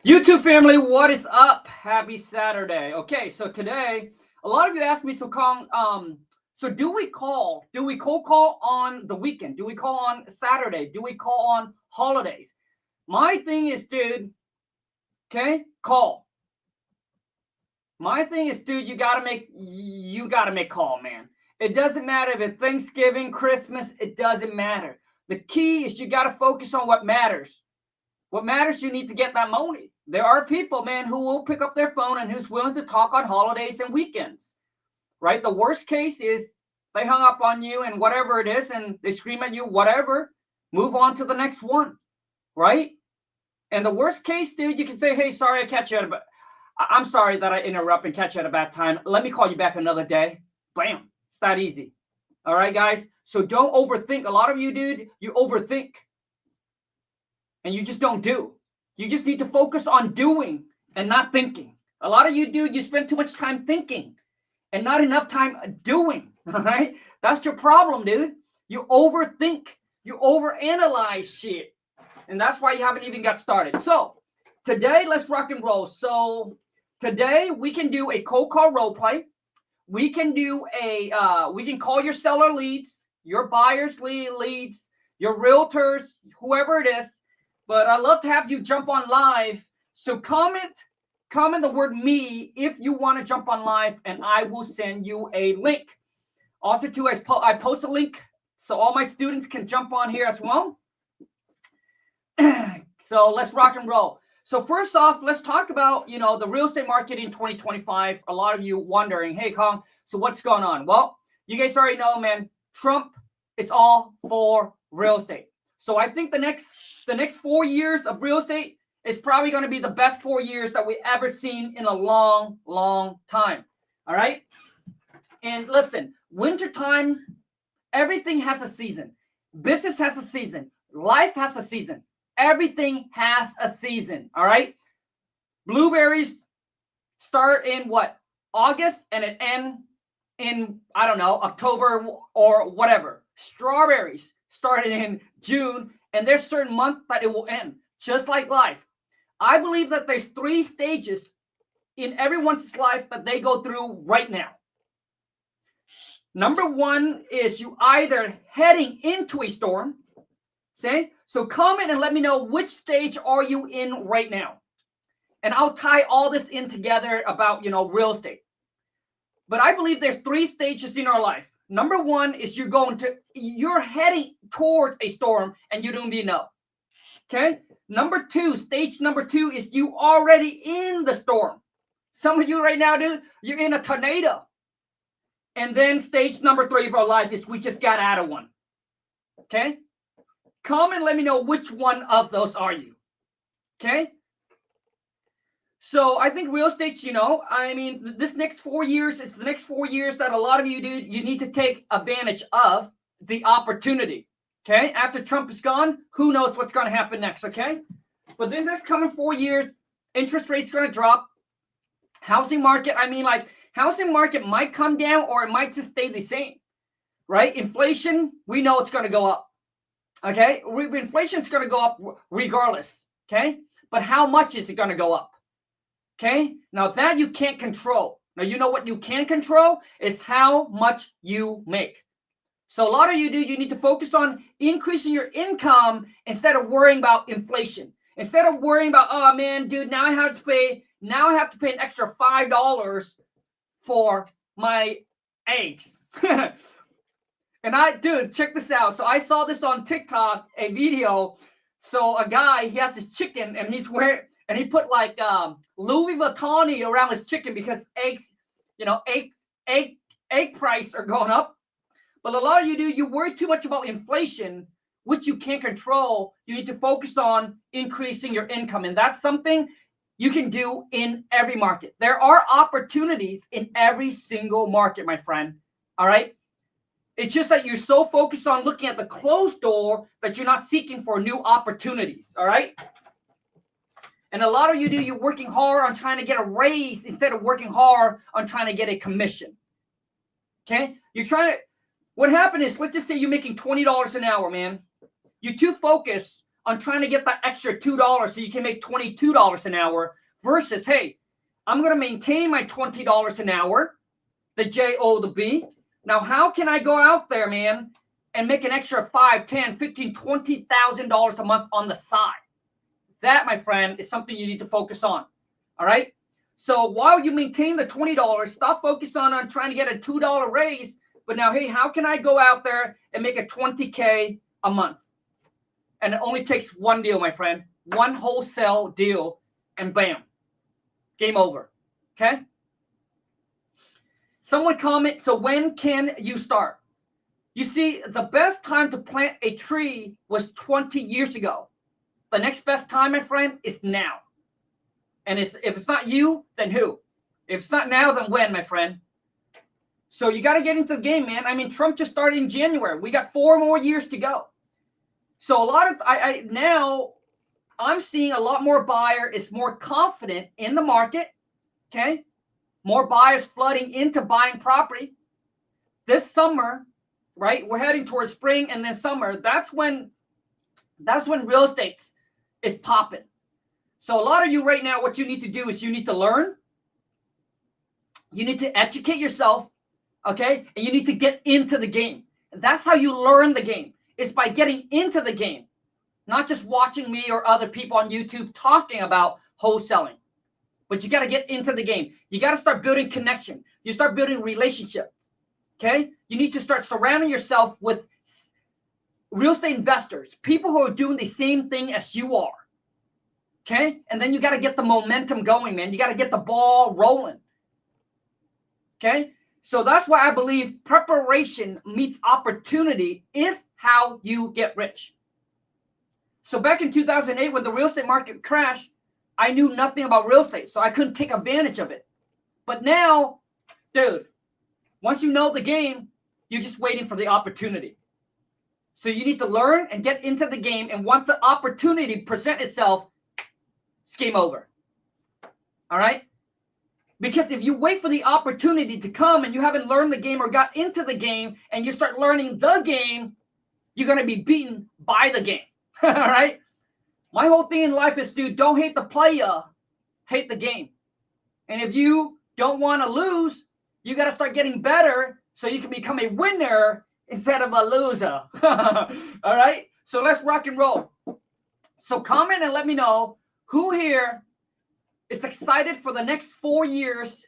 YouTube family, what is up? Happy Saturday. Okay, so today, a lot of you asked me, so Khang, so do we cold call on the weekend? Do we call on Saturday? Do we call on holidays? My thing is, dude, okay, call. My thing is, dude, you gotta make call, man. It doesn't matter if it's Thanksgiving, Christmas, it doesn't matter. The key is you gotta focus on what matters. What matters, you need to get that money. There are people, man, who will pick up their phone and who's willing to talk on holidays and weekends, right? The worst case is they hung up on you and whatever it is, and they scream at you, whatever, move on to the next one, right? And the worst case, dude, you can say, hey, sorry, I catch you at I'm sorry that I interrupt and catch you at a bad time. Let me call you back another day. Bam. It's that easy. All right, guys? So don't overthink. A lot of you, dude, you overthink. And you just don't do. You just need to focus on doing and not thinking. A lot of you, dude, you spend too much time thinking and not enough time doing. All right? That's your problem, dude. You overthink. You overanalyze shit. And that's why you haven't even got started. So today, let's rock and roll. So today we can do a cold call role play. We can do we can call your seller leads, your buyers leads, your realtors, whoever it is. But I'd love to have you jump on live. So comment the word me if you want to jump on live, and I will send you a link. Also, too, I post a link so all my students can jump on here as well. So let's rock and roll. So first off, let's talk about, the real estate market in 2025. A lot of you wondering, hey, Khang, so what's going on? Well, you guys already know, man, Trump is all for real estate. So I think the next 4 years of real estate is probably going to be the best 4 years that we ever seen in a long, long time. All right. And listen, wintertime, everything has a season. Business has a season. Life has a season. Everything has a season. All right. Blueberries start in what? August, and it end in, I don't know, October or whatever. Strawberries started in June, and there's certain month that it will end, just like life. I believe that there's 3 stages in everyone's life that they go through right now. Number 1 is you either heading into a storm. See? So comment and let me know which stage are you in right now. And I'll tie all this in together about, real estate. But I believe there's 3 stages in our life. Number 1 is you're heading towards a storm and you don't even know. Okay. Stage number 2 is you already in the storm. Some of you right now, dude, you're in a tornado. And then stage number 3 of our life is we just got out of one. Okay. Comment, let me know which one of those are you. Okay. So I think real estate's, this next 4 years is the next 4 years that a lot of you do. You need to take advantage of the opportunity. Okay. After Trump is gone, who knows what's going to happen next. Okay. But this is coming 4 years. Interest rates going to drop. Housing market. Housing market might come down or it might just stay the same. Right. Inflation. We know it's going to go up. Okay. Inflation is going to go up regardless. Okay. But how much is it going to go up? Okay, now that you can't control. Now, you know what you can control is how much you make. So a lot of you need to focus on increasing your income instead of worrying about inflation. Instead of worrying about, oh man, dude, now I have to pay an extra $5 for my eggs. And dude, check this out. So I saw this on TikTok, a video. So a guy, he has his chicken and he put like Louis Vuitton around his chicken because eggs, egg price are going up. But a lot of you worry too much about inflation, which you can't control. You need to focus on increasing your income. And that's something you can do in every market. There are opportunities in every single market, my friend. All right. It's just that you're so focused on looking at the closed door that you're not seeking for new opportunities. All right. And a lot of you're working hard on trying to get a raise instead of working hard on trying to get a commission. Okay? What happened is, let's just say you're making $20 an hour, man. You're too focused on trying to get that extra $2 so you can make $22 an hour versus, hey, I'm going to maintain my $20 an hour, the J-O, the B. Now, how can I go out there, man, and make an extra $5, $10, $15, $20,000 a month on the side? That, my friend, is something you need to focus on. All right? So while you maintain the $20, stop focusing on trying to get a $2 raise. But now, hey, how can I go out there and make a $20K a month? And it only takes one deal, my friend. One wholesale deal, and bam. Game over. Okay? Someone comment, so when can you start? You see, the best time to plant a tree was 20 years ago. The next best time, my friend, is now. And if it's not you, then who? If it's not now, then when, my friend? So you got to get into the game, man. I mean, Trump just started in January. We got 4 more years to go. So a lot of now I'm seeing a lot more buyer is more confident in the market. Okay, more buyers flooding into buying property this summer. Right, we're heading towards spring and then summer. That's when real estate is popping. So a lot of you right now, what you need to do is you need to learn. You need to educate yourself. Okay, and you need to get into the game. And that's how you learn the game. It's by getting into the game, not just watching me or other people on YouTube talking about wholesaling. But you got to get into the game. You got to start building connection. You start building relationship. Okay? You need to start surrounding yourself with real estate investors, people who are doing the same thing as you are. Okay? And then you got to get the momentum going, man. You got to get the ball rolling. Okay? So that's why I believe preparation meets opportunity is how you get rich. So back in 2008, when the real estate market crashed, I knew nothing about real estate, so I couldn't take advantage of it. But now, dude, once you know the game, you're just waiting for the opportunity. So you need to learn and get into the game, and once the opportunity presents itself, it's game over. All right? Because if you wait for the opportunity to come and you haven't learned the game or got into the game and you start learning the game, you're going to be beaten by the game. All right? My whole thing in life is, dude, don't hate the player, hate the game. And if you don't want to lose, you got to start getting better so you can become a winner instead of a loser. All right? So let's rock and roll. So comment and let me know who here is excited for the next 4 years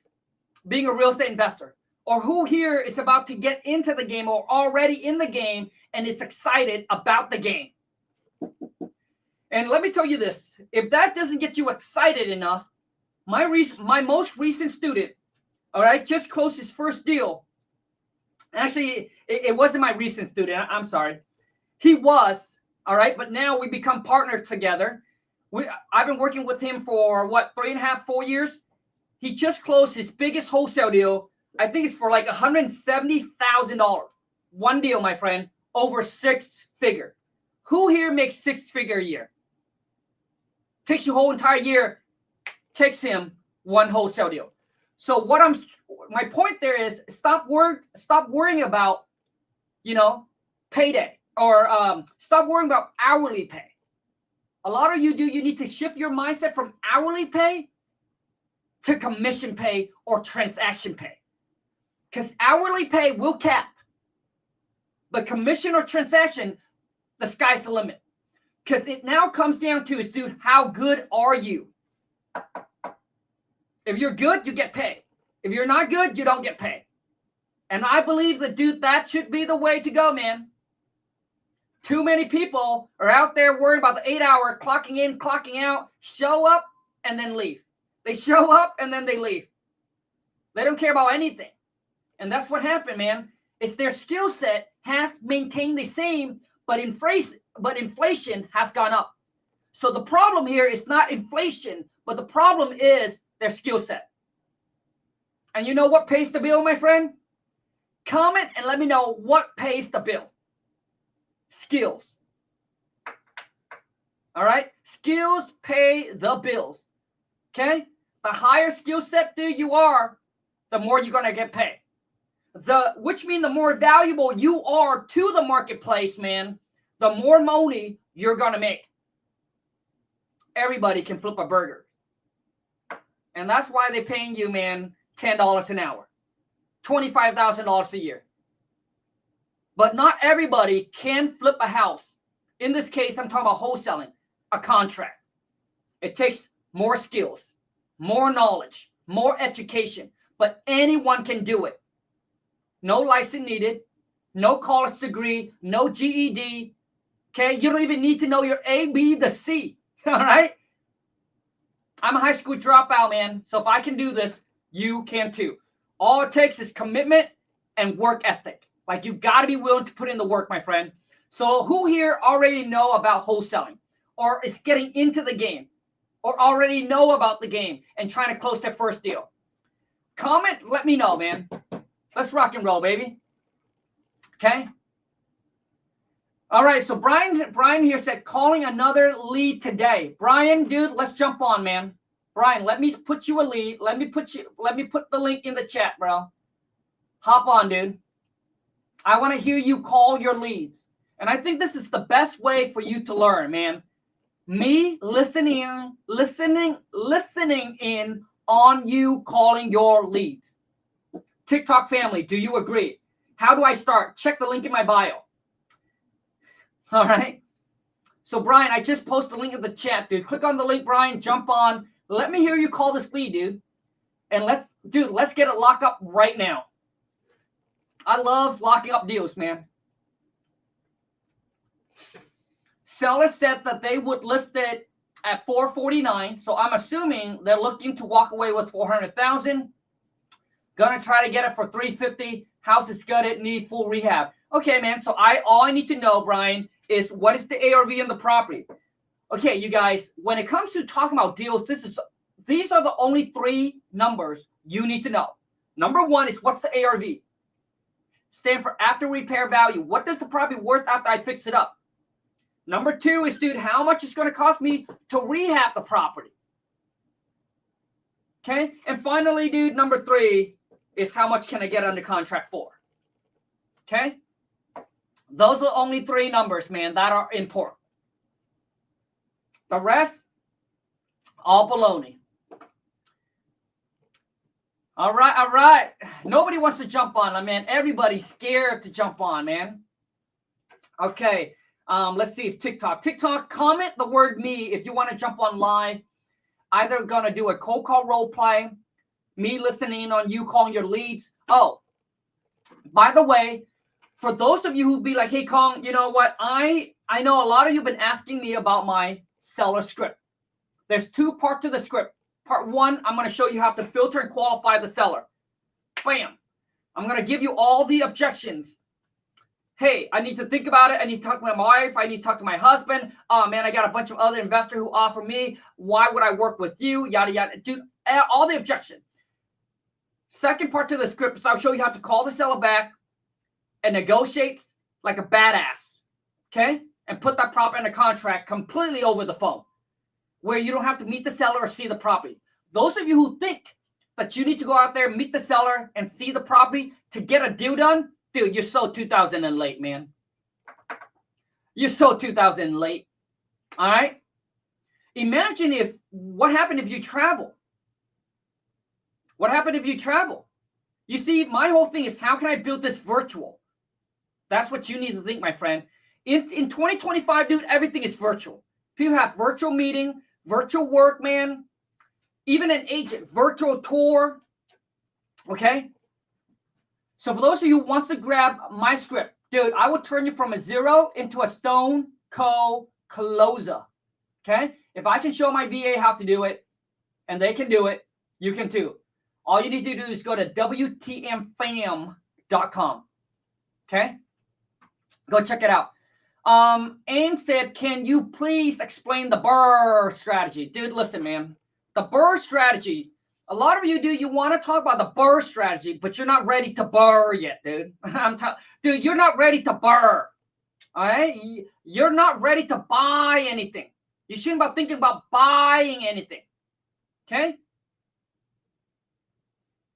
being a real estate investor, or who here is about to get into the game or already in the game and is excited about the game. And let me tell you this, if that doesn't get you excited enough, my most recent student, all right, just closed his first deal. Actually, it wasn't my recent student. I'm sorry. He was, all right, but now we become partners together. I've been working with him for, 3.5, 4 years? He just closed his biggest wholesale deal. I think it's for like $170,000. One deal, my friend, over 6 figure. Who here makes 6 figure a year? Takes your whole entire year, takes him one wholesale deal. So my point there is stop worrying about, payday, or stop worrying about hourly pay. A lot of you need to shift your mindset from hourly pay to commission pay or transaction pay. Because hourly pay will cap. But commission or transaction, the sky's the limit. Because it now comes down to is, dude, how good are you? If you're good, you get paid. If you're not good, you don't get paid. And I believe that, dude, that should be the way to go, man. Too many people are out there worrying about the 8-hour clocking in, clocking out, show up and then leave. They show up and then they leave. They don't care about anything. And that's what happened, man. It's their skill set has maintained the same, but inflation has gone up. So the problem here is not inflation, but the problem is their skill set. And you know what pays the bill, my friend? Comment and let me know what pays the bill. Skills. All right? Skills pay the bills. Okay? The higher skill set you are, the more you're going to get paid. Which means the more valuable you are to the marketplace, man, the more money you're going to make. everybody can flip a burger. And that's why they're paying you, man, $10 an hour, $25,000 a year. But not everybody can flip a house. In this case, I'm talking about wholesaling, a contract. It takes more skills, more knowledge, more education, but anyone can do it. No license needed, no college degree, no GED. Okay, you don't even need to know your A, B, the C. All right. I'm a high school dropout, man. So if I can do this, you can too. All it takes is commitment and work ethic. Like, you got to be willing to put in the work, my friend. So who here already know about wholesaling, or is getting into the game, or already know about the game and trying to close their first deal? Comment, let me know, man. Let's rock and roll, baby. Okay. All right. So Brian here said calling another lead today. Brian, dude, let's jump on, man. Brian, let me put you a lead. Let me put the link in the chat, bro. Hop on, dude. I want to hear you call your leads. And I think this is the best way for you to learn, man. Me listening in on you calling your leads. TikTok family, do you agree? How do I start? Check the link in my bio. All right. So Brian, I just posted the link in the chat, dude. Click on the link, Brian. Jump on. Let me hear you call this lead, dude. And let's get it locked up right now. I love locking up deals, man. Seller said that they would list it at $449. So I'm assuming they're looking to walk away with $400,000. Gonna try to get it for $350. House is gutted, need full rehab. Okay, man. So all I need to know, Brian, is what is the ARV on the property? Okay, you guys, when it comes to talking about deals, these are the only three numbers you need to know. Number one is, what's the ARV? Stand for after repair value. What does the property worth after I fix it up? Number two is, dude, how much is going to cost me to rehab the property? Okay. And finally, dude, number three is, how much can I get under contract for? Okay. Those are only three numbers, man, that are important. The rest, all baloney. All right. Nobody wants to jump on, man. Everybody's scared to jump on, man. Okay. Let's see if TikTok, comment the word me if you want to jump on live. Either gonna do a cold call role play, me listening on you calling your leads. Oh, by the way, for those of you who be like, hey, Khang, you know what? I know a lot of you have been asking me about my seller script. There's two parts to the script. Part one, I'm going to show you how to filter and qualify the seller. Bam. I'm going to give you all the objections. Hey, I need to think about it. I need to talk to my wife. I need to talk to my husband. Oh, man, I got a bunch of other investors who offer me. Why would I work with you? Yada, yada. Dude, all the objections. Second part to the script is I'll show you how to call the seller back and negotiate like a badass. Okay? And put that property in a contract completely over the phone, where you don't have to meet the seller or see the property. Those of you who think that you need to go out there, meet the seller, and see the property to get a deal done, dude, you're so 2000 and late, man. You're so 2000 and late. All right? Imagine what happened if you travel? What happened if you travel? You see, my whole thing is, how can I build this virtual? That's what you need to think, my friend. In 2025, dude, everything is virtual. People have virtual meeting, virtual work, man. Even an agent, virtual tour. Okay? So for those of you who wants to grab my script, dude, I will turn you from a zero into a stone cold closer. Okay? If I can show my VA how to do it, and they can do it, you can too. All you need to do is go to WTMFam.com. Okay? Go check it out. Anne said, can you please explain the BRRRR strategy? Dude, listen, man. The BRRRR strategy, a lot of you you want to talk about the BRRRR strategy, but you're not ready to BRRRR yet, dude. Dude, you're not ready to BRRRR. All right? You're not ready to buy anything. You shouldn't be thinking about buying anything. Okay?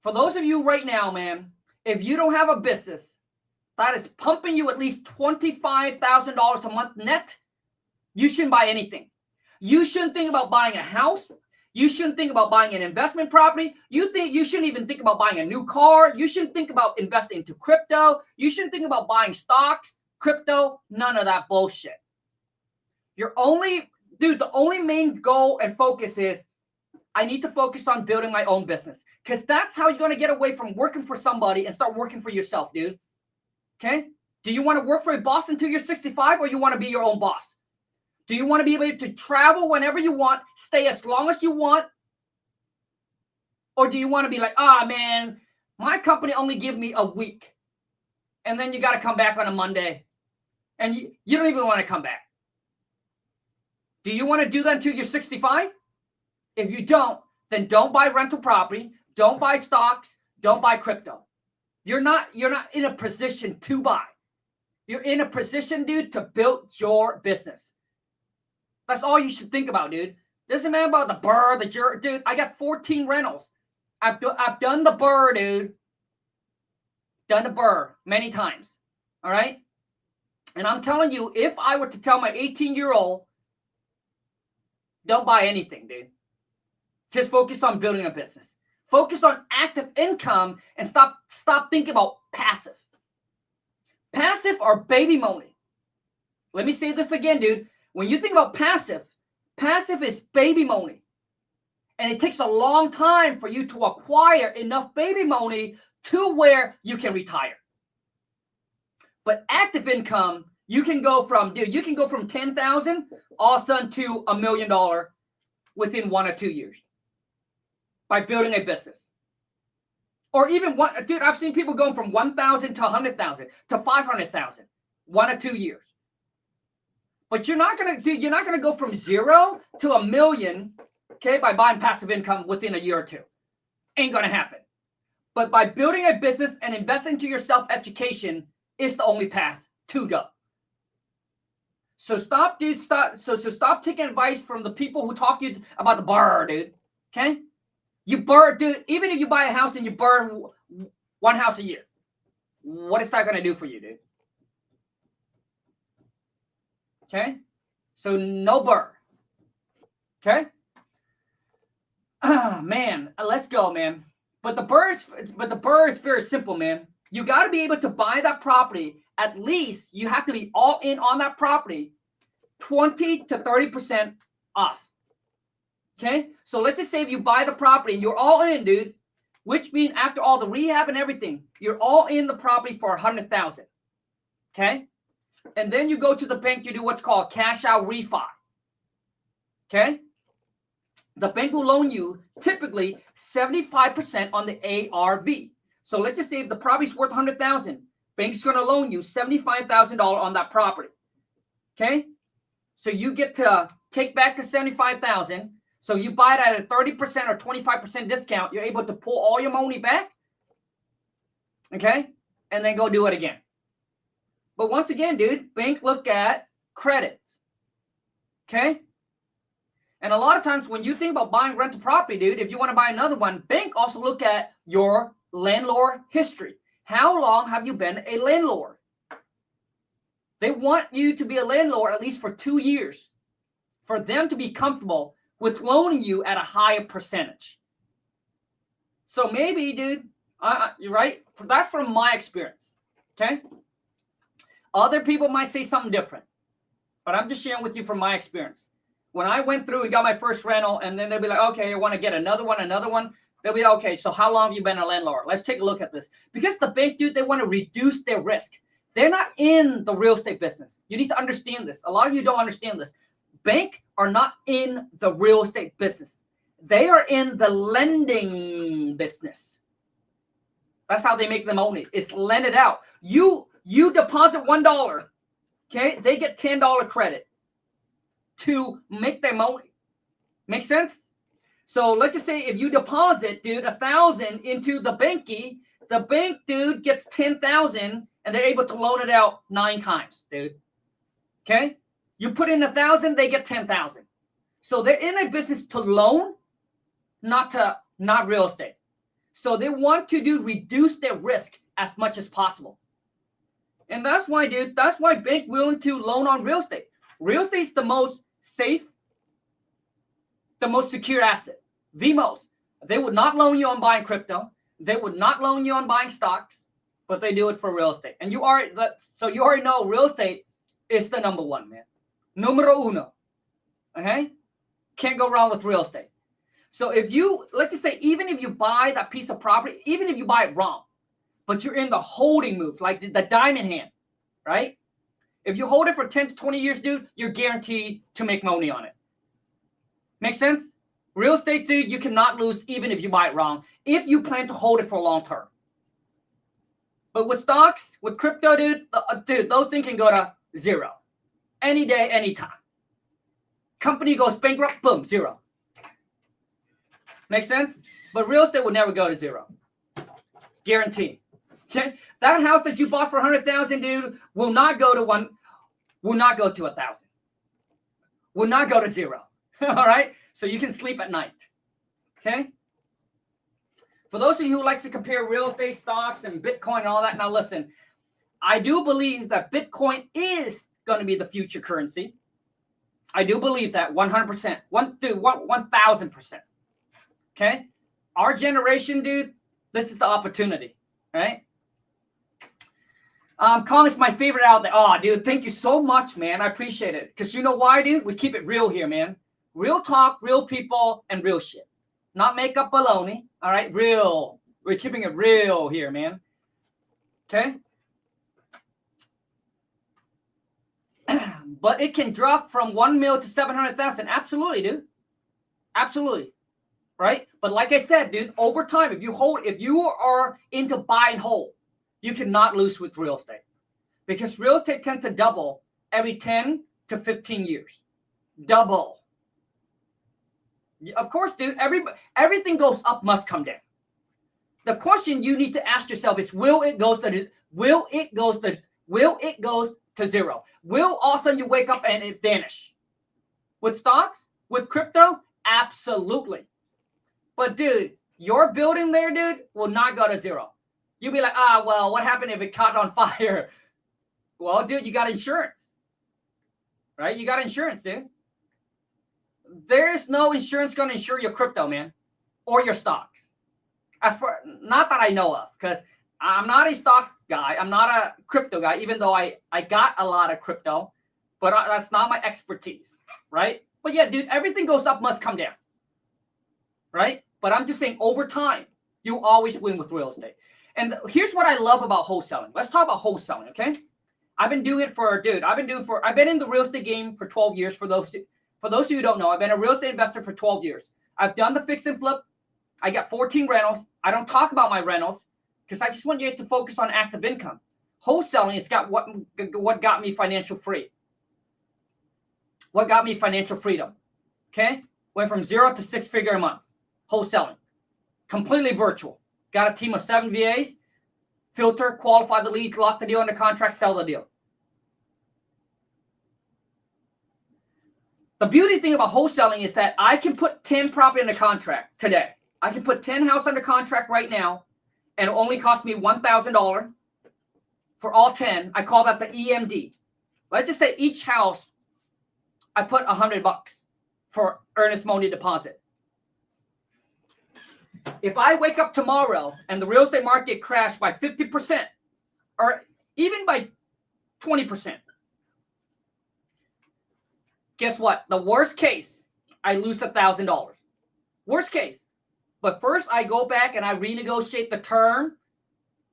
For those of you right now, man, if you don't have a business that is pumping you at least $25,000 a month net, you shouldn't buy anything. You shouldn't think about buying a house. You shouldn't think about buying an investment property. You shouldn't even think about buying a new car. You shouldn't think about investing into crypto. You shouldn't think about buying stocks, crypto, none of that bullshit. The only main goal and focus is I need to focus on building my own business, because that's how you're going to get away from working for somebody and start working for yourself, dude. Okay? Do you want to work for a boss until you're 65, or you want to be your own boss? Do you want to be able to travel whenever you want, stay as long as you want? Or do you want to be like, man, my company only give me a week, and then you got to come back on a Monday, and you don't even want to come back? Do you want to do that until you're 65? If you don't, then don't buy rental property, don't buy stocks, don't buy crypto. You're not in a position to buy. You're in a position, dude, to build your business. That's all you should think about, dude. Doesn't matter about the burr, the jerk, dude. I got 14 rentals. I've done the burr, dude. Done the burr many times. All right? And I'm telling you, if I were to tell my 18-year-old, don't buy anything, dude. Just focus on building a business. Focus on active income and stop thinking about passive. Passive or baby money. Let me say this again, dude. When you think about passive is baby money. And it takes a long time for you to acquire enough baby money to where you can retire. But active income, you can go from $10,000 all of a sudden to $1 million within 1 or 2 years by building a business. Or even dude, I've seen people going from 1,000 to 100,000 to 500,000, 1 or 2 years. But you're not gonna go from 0 to $1 million, okay, by buying passive income within a year or two. Ain't gonna happen. But by building a business and investing to your self-education is the only path to go. So stop taking advice from the people who talk to you about the burr, dude. Okay? You burr, dude. Even if you buy a house and you burr one house a year, what is that going to do for you, dude? Okay? So no burr. Okay? Man, let's go, man. But the burr is very simple, man. You got to be able to buy that property. At least you have to be all in on that property, 20 to 30% off. Okay? So let's just say if you buy the property and you're all in, dude, which means after all the rehab and everything, you're all in the property for $100,000. Okay? And then you go to the bank, you do what's called cash out refi. Okay? The bank will loan you typically 75% on the ARV. So let's just say if the property's worth $100,000, bank's going to loan you $75,000 on that property. Okay? So you get to take back the $75,000. So you buy it at a 30% or 25% discount. You're able to pull all your money back. Okay? And then go do it again. But once again, dude, bank look at credit. Okay? And a lot of times when you think about buying rental property, dude, if you want to buy another one, bank also look at your landlord history. How long have you been a landlord? They want you to be a landlord at least for 2 years for them to be comfortable with loaning you at a higher percentage. So maybe, dude, you're right. That's from my experience. Okay? Other people might say something different, but I'm just sharing with you from my experience. When I went through and got my first rental, and then they'll be like, okay, I want to get another one. They'll be like, okay, so how long have you been a landlord? Let's take a look at this. Because the bank, dude, they want to reduce their risk. They're not in the real estate business. You need to understand this. A lot of you don't understand this. Bank are not in the real estate business. They are in the lending business. That's how they make the money. It's lend it out. You deposit $1, okay? They get $10 credit to make their money. Make sense? So let's just say if you deposit, dude, $1,000 into the banky, the bank, dude, gets $10,000 and they're able to loan it out 9 times, dude. Okay? You put in $1,000, they get $10,000. So they're in a business to loan, not real estate. So they want to reduce their risk as much as possible. And that's why, dude, bank willing to loan on real estate. Real estate is the most safe the most secure asset. The most. They would not loan you on buying crypto. They would not loan you on buying stocks, but they do it for real estate. And you already know real estate is the number one, man. Numero uno. Okay? Can't go wrong with real estate. So if you, let's just say, even if you buy that piece of property, even if you buy it wrong, but you're in the holding move, like the diamond hand, right? If you hold it for 10 to 20 years, dude, you're guaranteed to make money on it. Make sense? Real estate, dude, you cannot lose even if you buy it wrong, if you plan to hold it for long term. But with stocks, with crypto, dude, those things can go to zero. Any day, anytime. Company goes bankrupt, boom, zero. Make sense? But real estate will never go to zero. Guaranteed. Okay? That house that you bought for $100,000, dude, will not go to 1,000. Will not go to zero. All right? So you can sleep at night. Okay? For those of you who likes to compare real estate, stocks, and Bitcoin and all that, now listen, I do believe that Bitcoin is going to be the future currency. I do believe that 100%. 1,000%. Okay? Our generation, dude, this is the opportunity. Right? Khang is my favorite out there. Oh, dude, thank you so much, man. I appreciate it. Because you know why, dude? We keep it real here, man. Real talk, real people, and real shit. Not make up baloney. All right? Real. We're keeping it real here, man. Okay? But it can drop from 1 mil to 700,000. Absolutely, dude. Absolutely. Right? But like I said, dude, over time, if you are into buy and hold, you cannot lose with real estate. Because real estate tends to double every 10 to 15 years. Double. Of course, dude, everything goes up must come down. The question you need to ask yourself is, will it go to zero? Will all of a sudden you wake up and it vanish? With stocks? With crypto? Absolutely. But dude, your building there, dude, will not go to zero. You'll be like, well, what happened if it caught on fire? Well, dude, you got insurance. Right? You got insurance, dude. There's no insurance going to insure your crypto, man, or your stocks. As for, not that I know of, because I'm not a stock guy. I'm not a crypto guy, even though I got a lot of crypto, but that's not my expertise, right? But yeah, dude, everything goes up must come down, right? But I'm just saying, over time, you always win with real estate. And here's what I love about wholesaling. Let's talk about wholesaling, okay? I've been in the real estate game for 12 years. For those of you who don't know, I've been a real estate investor for 12 years. I've done the fix and flip. I got 14 rentals. I don't talk about my rentals because I just want you guys to focus on active income. Wholesaling has got what got me financial free. What got me financial freedom? Okay? Went from 0 to 6 figure a month. Wholesaling. Completely virtual. Got a team of 7 VAs. Filter, qualify the leads, lock the deal under contract, sell the deal. The beauty thing about wholesaling is that I can put 10 property under contract today. I can put 10 houses under contract right now, and it only cost me $1,000 for all 10. I call that the EMD. Let's just say each house, I put $100 for earnest money deposit. If I wake up tomorrow and the real estate market crashed by 50% or even by 20%, guess what? The worst case, I lose $1,000. Worst case. But first, I go back and I renegotiate the term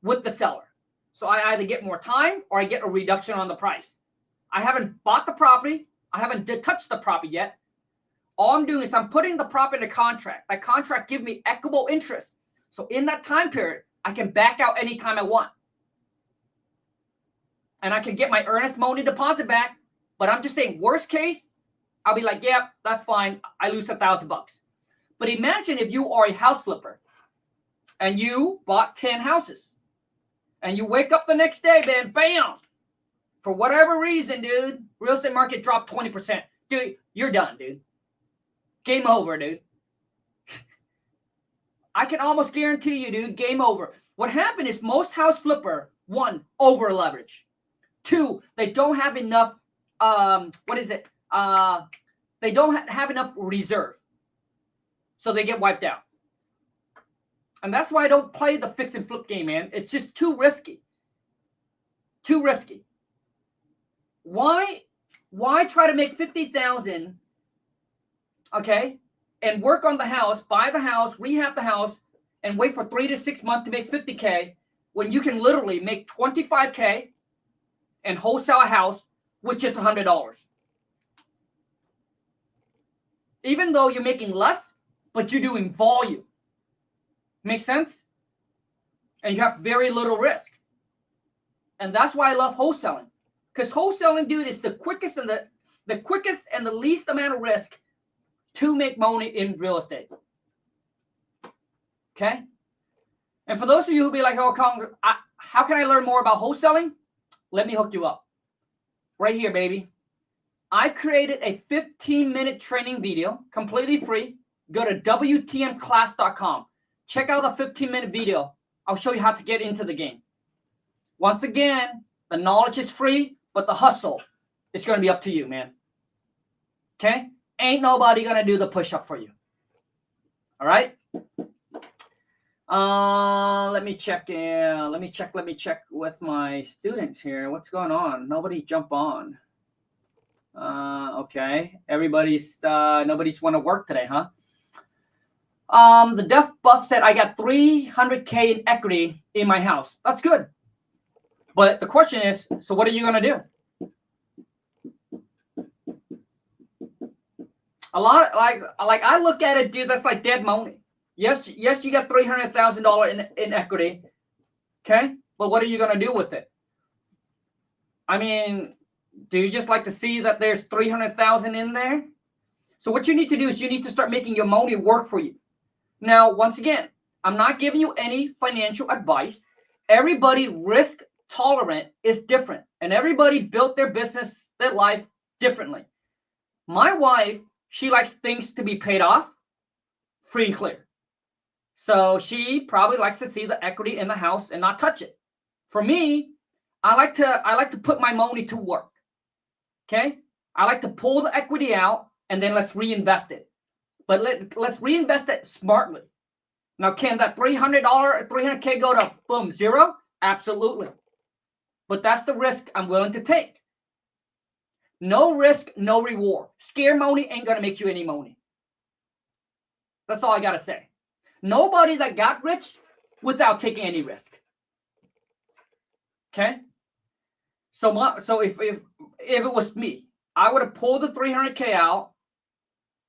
with the seller. So I either get more time or I get a reduction on the price. I haven't bought the property. I haven't touched the property yet. All I'm doing is I'm putting the property in a contract. That contract gives me equitable interest. So in that time period, I can back out anytime I want. And I can get my earnest money deposit back. But I'm just saying, worst case, I'll be like, yeah, that's fine. I lose $1,000. But imagine if you are a house flipper and you bought 10 houses and you wake up the next day, man, bam, for whatever reason, dude, real estate market dropped 20%. Dude, you're done, dude. Game over, dude. I can almost guarantee you, dude, game over. What happened is most house flipper, 1, over leverage. 2, they don't have enough, they don't have enough reserve. So they get wiped out. And that's why I don't play the fix and flip game, man. It's just too risky. Too risky. Why try to make $50,000, okay, and work on the house, buy the house, rehab the house, and wait for 3 to 6 months to make $50K when you can literally make $25K and wholesale a house with just $100? Even though you're making less, but you're doing volume. Make sense? And you have very little risk. And that's why I love wholesaling. Because wholesaling, dude, is the quickest and the least amount of risk to make money in real estate. Okay? And for those of you who be like, oh, Khang, how can I learn more about wholesaling? Let me hook you up. Right here, baby. I created a 15-minute training video, completely free. Go to WTMclass.com. Check out the 15-minute video. I'll show you how to get into the game. Once again, the knowledge is free, but the hustle is going to be up to you, man. Okay? Ain't nobody going to do the push-up for you. All right? Let me check with my students here. What's going on? Nobody jump on. Okay. Nobody's want to work today, huh? The Def Buff said, I got $300K in equity in my house. That's good. But the question is, so what are you going to do? A lot, like I look at it, dude, that's like dead money. Yes, you got $300,000 in equity. Okay. But what are you going to do with it? I mean, do you just like to see that there's 300,000 in there? So what you need to do is you need to start making your money work for you. Now, once again, I'm not giving you any financial advice. Everybody risk tolerant is different, and everybody built their business, their life differently. My wife, she likes things to be paid off free and clear. So she probably likes to see the equity in the house and not touch it. For me, I like to put my money to work. Okay? I like to pull the equity out and then let's reinvest it. But let's reinvest it smartly. Now, can that $300K go to boom, zero? Absolutely. But that's the risk I'm willing to take. No risk, no reward. Scare money ain't going to make you any money. That's all I got to say. Nobody that got rich without taking any risk. Okay? So if it was me, I would have pulled the $300K out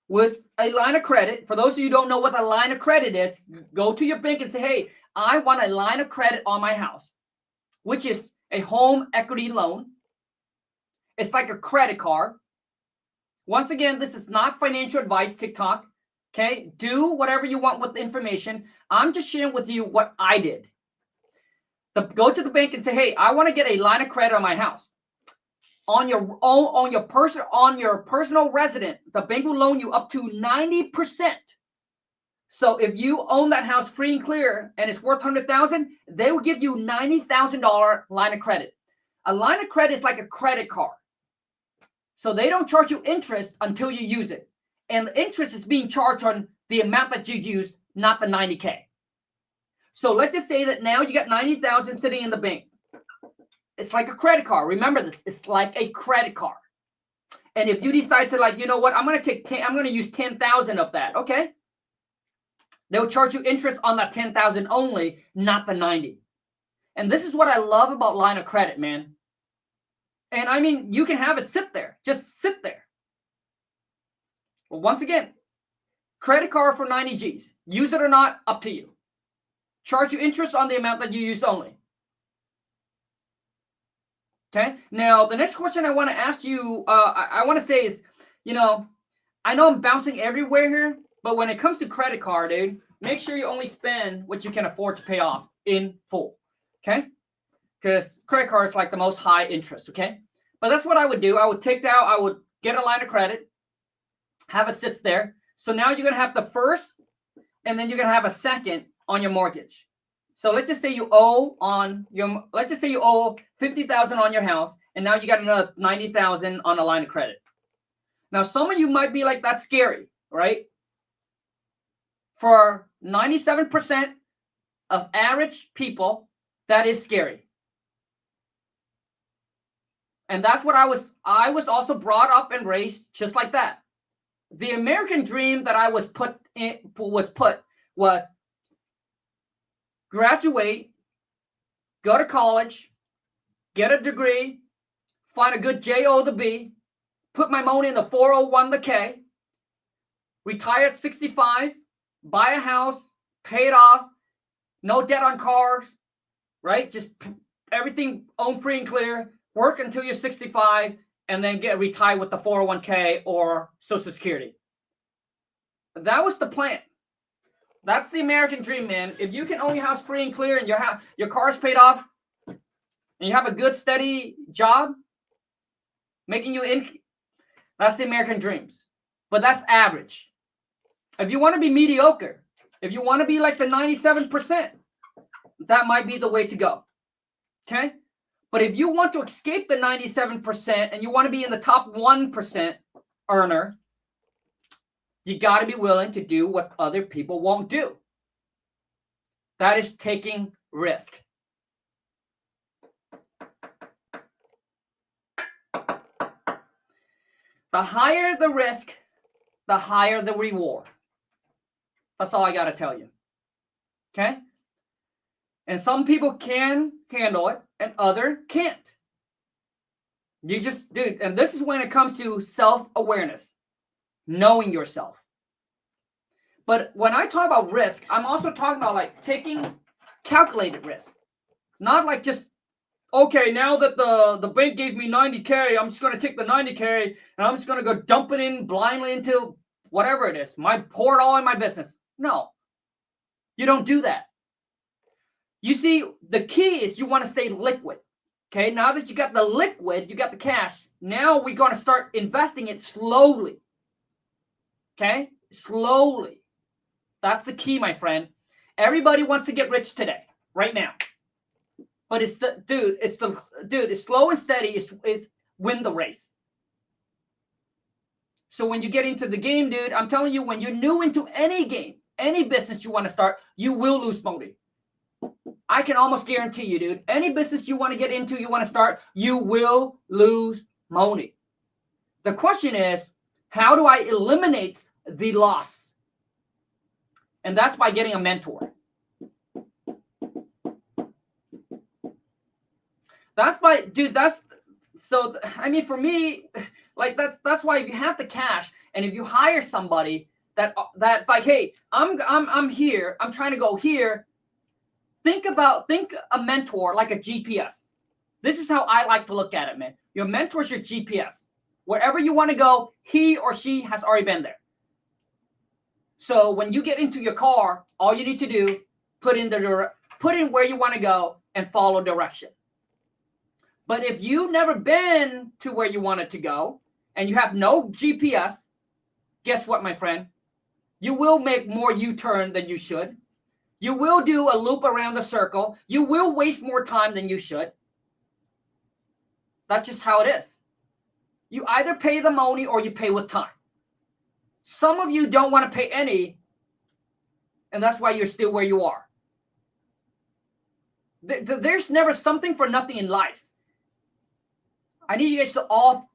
with a line of credit. For those of you who don't know what a line of credit is, go to your bank and say, hey, I want a line of credit on my house, which is a home equity loan. It's like a credit card. Once again, this is not financial advice, TikTok. Okay? Do whatever you want with the information. I'm just sharing with you what I did. Go to the bank and say, hey, I want to get a line of credit on my house. On your personal resident, the bank will loan you up to 90%. So if you own that house free and clear and it's worth $100,000, they will give you $90,000 line of credit. A line of credit is like a credit card. So they don't charge you interest until you use it. And the interest is being charged on the amount that you used, not the 90K. So let's just say that now you got 90,000 sitting in the bank. It's like a credit card. Remember this. It's like a credit card. And if you decide to, like, you know what, I'm going to use 10,000 of that. Okay. They'll charge you interest on that 10,000 only, not the 90. And this is what I love about line of credit, man. And I mean, you can have it sit there. Just sit there. Well, once again, credit card for 90 G's. Use it or not, up to you. Charge you interest on the amount that you used only. Okay. Now, the next question I want to ask you, I want to say is, you know I'm bouncing everywhere here, but when it comes to credit card, dude, make sure you only spend what you can afford to pay off in full. Okay. Because credit card is like the most high interest. Okay. But that's what I would do. I would get a line of credit, have it sit there. So now you're going to have the first, and then you're going to have a second on your mortgage. So let's just say you owe $50,000 on your house, and now you got another $90,000 on a line of credit. Now, some of you might be like, that's scary, right? For 97% of average people, that is scary. And that's what I was also brought up and raised just like that. The American dream that I was put was graduate, go to college, get a degree, find a good JO to be, put my money in the 401k, retire at 65, buy a house, pay it off, no debt on cars, right? Just everything owned free and clear, work until you're 65, and then get retired with the 401k or Social Security. That was the plan. That's the American dream, man. If you can own your house free and clear and your car's paid off and you have a good, steady job making you in, that's the American dreams. But that's average. If you want to be mediocre, if you want to be like the 97%, that might be the way to go. Okay? But if you want to escape the 97% and you want to be in the top 1% earner, you got to be willing to do what other people won't do. That is taking risk. The higher the risk, the higher the reward. That's all I got to tell you. Okay? And some people can handle it and others can't. You just, dude, and this is when it comes to self-awareness, knowing yourself. But when I talk about risk, I'm also talking about like taking calculated risk. Not like just, okay, now that the bank gave me 90K, I'm just going to take the 90K and I'm just going to go dump it in blindly into whatever it is. Pour it all in my business. No, you don't do that. You see, the key is you want to stay liquid. Okay, now that you got the liquid, you got the cash. Now we're going to start investing it slowly. Okay, slowly. That's the key, my friend. Everybody wants to get rich today, right now. But it's slow and steady. It's win the race. So when you get into the game, dude, I'm telling you, when you're new into any game, any business you want to start, you will lose money. I can almost guarantee you, dude, any business you want to get into, you want to start, you will lose money. The question is, how do I eliminate the loss? And that's by getting a mentor. For me, like that's why if you have the cash and if you hire somebody that like, hey, I'm here, I'm trying to go here. Think a mentor like a GPS. This is how I like to look at it, man. Your mentor is your GPS. Wherever you want to go, he or she has already been there. So when you get into your car, all you need to do, put in where you want to go and follow direction. But if you've never been to where you wanted to go and you have no GPS, guess what, my friend? You will make more U-turn than you should. You will do a loop around the circle. You will waste more time than you should. That's just how it is. You either pay the money or you pay with time. Some of you don't want to pay any, and that's why you're still where you are. There's never something for nothing in life. I need you guys to all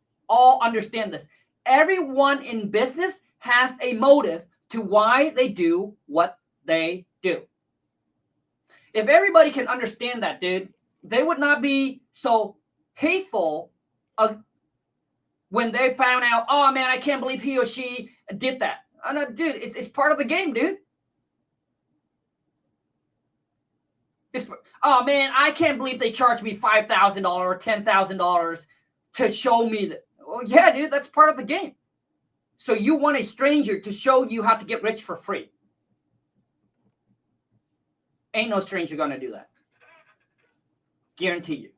understand this. Everyone in business has a motive to why they do what they do. If everybody can understand that, dude, they would not be so hateful when they found out, oh, man, I can't believe he or she did that. Dude, it's part of the game, dude. Oh, man, I can't believe they charged me $5,000 or $10,000 to show me that. Well, yeah, dude, that's part of the game. So you want a stranger to show you how to get rich for free. Ain't no stranger going to do that. Guarantee you.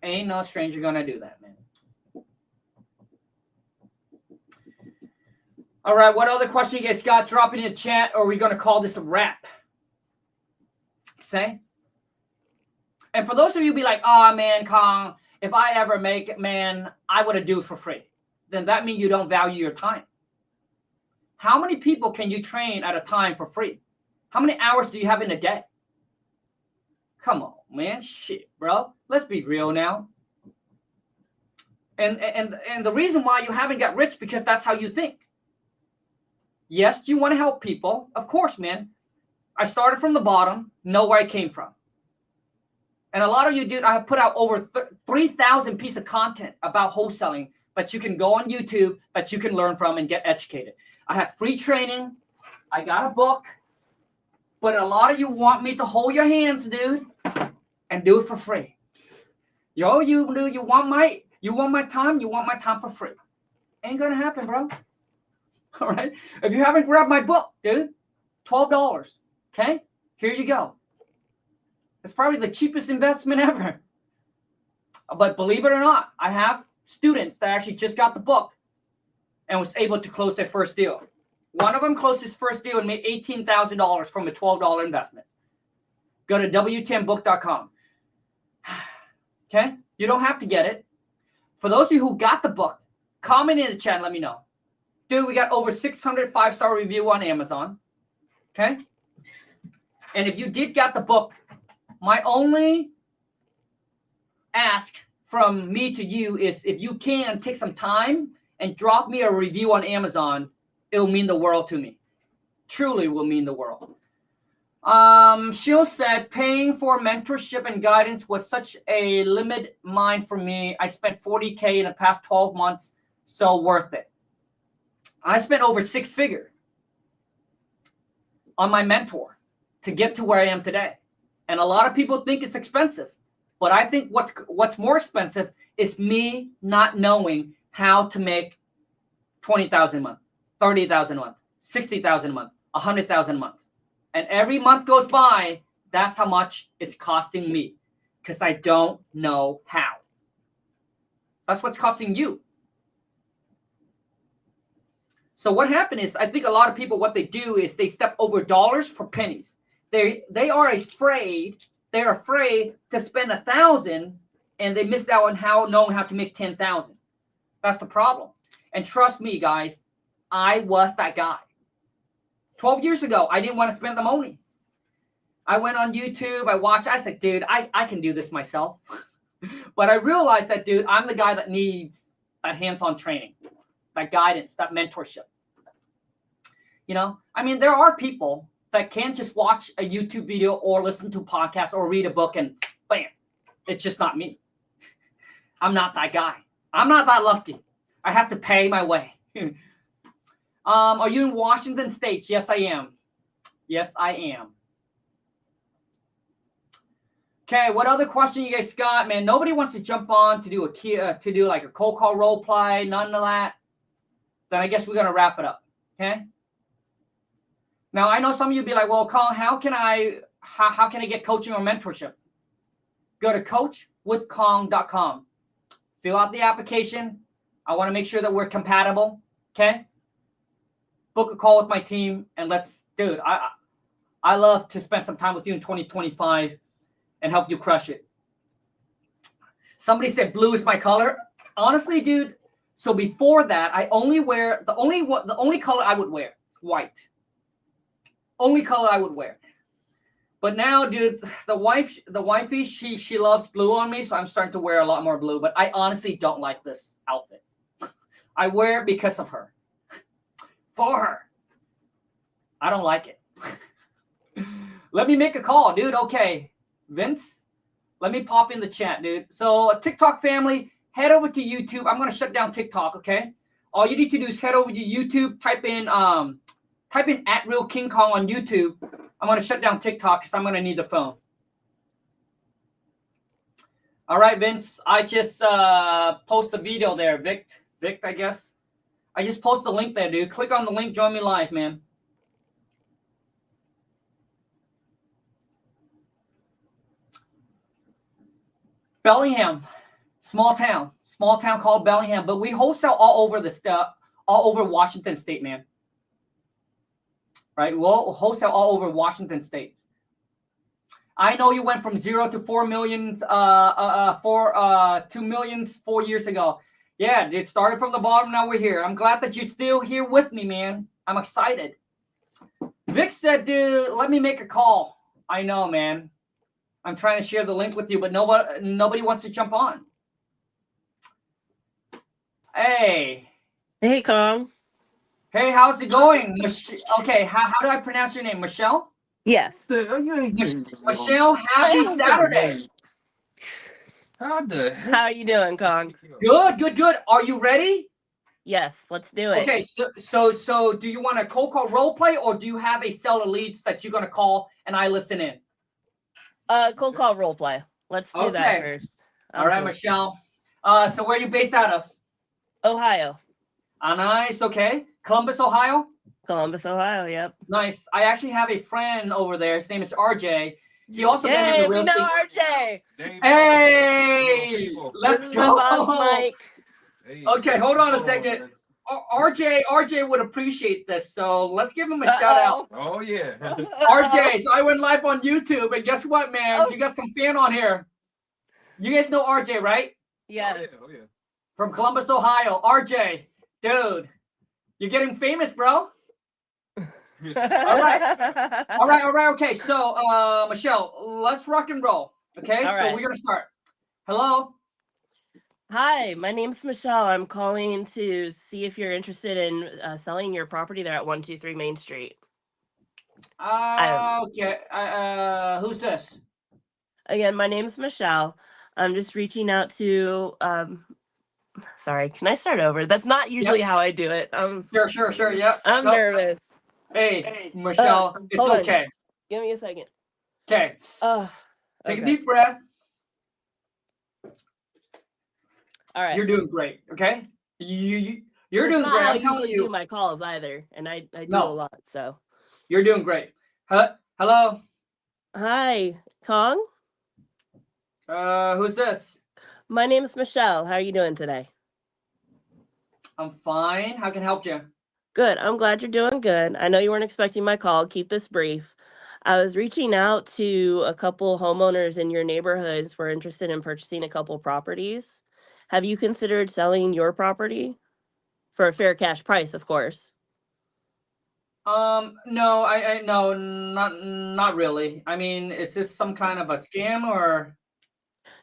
Ain't no stranger going to do that, man. All right, what other question you guys got? Drop it in the chat, or are we going to call this a wrap? Say? And for those of you be like, oh, man, Khang, if I ever make it, man, I would have do it for free. then that means you don't value your time. How many people can you train at a time for free? How many hours do you have in a day? Come on, man. Shit, bro. Let's be real now. And the reason why you haven't got rich, because that's how you think. Yes, you want to help people. Of course, man. I started from the bottom, know where I came from. And a lot of you, dude, I have put out over 3,000 pieces of content about wholesaling that you can go on YouTube, that you can learn from and get educated. I have free training. I got a book. But a lot of you want me to hold your hands, dude, and do it for free. You want my time? You want my time for free? Ain't gonna happen, bro. All right. If you haven't grabbed my book, dude, $12. Okay, here you go. It's probably the cheapest investment ever. But believe it or not, I have students that actually just got the book and was able to close their first deal. One of them closed his first deal and made $18,000 from a $12 investment. Go to WTMbook.com. Okay? You don't have to get it. For those of you who got the book, comment in the chat and let me know. Dude, we got over 600 5-star review on Amazon. Okay? And if you did get the book, my only ask from me to you is if you can take some time and drop me a review on Amazon, it'll mean the world to me. Truly will mean the world. Sheil said, paying for mentorship and guidance was such a limited mind for me. I spent $40K in the past 12 months, so worth it. I spent over 6 figures on my mentor to get to where I am today. And a lot of people think it's expensive. But I think what's more expensive is me not knowing how to make $20,000 a month, $30,000 a month, $60,000 a month, $100,000 a month. And every month goes by, that's how much it's costing me because I don't know how. That's what's costing you. So what happened is, I think a lot of people, what they do is they step over dollars for pennies. They are afraid. They're afraid to spend $1,000 and they miss out on knowing how to make 10,000. That's the problem. And trust me, guys, I was that guy. 12 years ago, I didn't want to spend the money. I went on YouTube, I watched, I said, dude, I can do this myself. But I realized that, dude, I'm the guy that needs that hands-on training, that guidance, that mentorship. You know, I mean, there are people that can't just watch a YouTube video or listen to a podcast or read a book and bam, it's just not me. I'm not that guy. I'm not that lucky. I have to pay my way. Are you in Washington State? Yes, I am. Yes, I am. Okay, what other question you guys got, man? Nobody wants to jump on to do like a cold call role play, none of that. Then I guess we're gonna wrap it up. Okay. Now I know some of you be like, well, Khang, how can I get coaching or mentorship? Go to coachwithkhang.com. Fill out the application. I want to make sure that we're compatible. Okay. Book a call with my team and dude, I love to spend some time with you in 2025 and help you crush it. Somebody said blue is my color. Honestly, dude, so before that, I only wear the only color I would wear, white. Only color I would wear. But now, dude, the wifey, she loves blue on me, so I'm starting to wear a lot more blue, but I honestly don't like this outfit. I wear it because of her. For her. I don't like it. Let me make a call, dude. Okay. Vince, let me pop in the chat, dude. So TikTok family, head over to YouTube. I'm going to shut down TikTok, okay? All you need to do is head over to YouTube, type in @RealKingKong on YouTube. I'm going to shut down TikTok because I'm going to need the phone. All right, Vince. I just post the video there, Vic, I guess. I just post the link there, dude. Click on the link. Join me live, man. Bellingham, small town called Bellingham, but we wholesale all over Washington State, man. Right? We'll wholesale all over Washington State. I know you went from 0 to 4 million, 2 million 4 years ago. Yeah, it started from the bottom. Now we're here. I'm glad that you're still here with me, man. I'm excited. Vic said, dude, let me make a call. I know, man. I'm trying to share the link with you, but nobody wants to jump on. Hey. Hey, Khang. Hey, how's it going? Okay, how do I pronounce your name? Michelle? Yes. Michelle, happy Saturday. How are you doing, Khang? Good. Are you ready? Yes, let's do it. Okay, so do you want a cold call role play, or do you have a seller leads that you're gonna call and I listen in? Cold call role play. Let's do that first. All right, cool. Michelle. So where are you based out of? Ohio. Nice. Okay. Columbus, Ohio? Columbus, Ohio, yep. Nice. I actually have a friend over there. His name is RJ. He also gets into real estate. RJ. Hey, let's go. Boss Mike. Okay, hold on a second. RJ would appreciate this, so let's give him a shout out. Oh yeah. RJ, so I went live on YouTube, and guess what, man? You got some fan on here. You guys know RJ, right? Yes. Oh yeah. From Columbus, Ohio. RJ, dude, you're getting famous, bro. All right. Okay, so Michelle, let's rock and roll. Okay, so we're gonna start. Hello. Hi, my name's Michelle. I'm calling to see if you're interested in selling your property there at 123 Main Street. Okay. Who's this? Again, my name's Michelle. I'm just reaching out to. Sorry, can I start over? That's not usually how I do it. Sure. Yep. I'm nervous. Hey, Michelle, it's okay. Give me a second. Okay. Take a deep breath. All right. You're doing great. Okay. You're doing great. I'm telling you. Do my calls either, and I do a lot. So. You're doing great. Hello. Hi, Khang. Who's this? My name is Michelle. How are you doing today? I'm fine. How can I help you? Good. I'm glad you're doing good. I know you weren't expecting my call. Keep this brief. I was reaching out to a couple homeowners in your neighborhoods who are interested in purchasing a couple properties. Have you considered selling your property for a fair cash price, of course? No, no, not really. I mean, is this some kind of a scam or?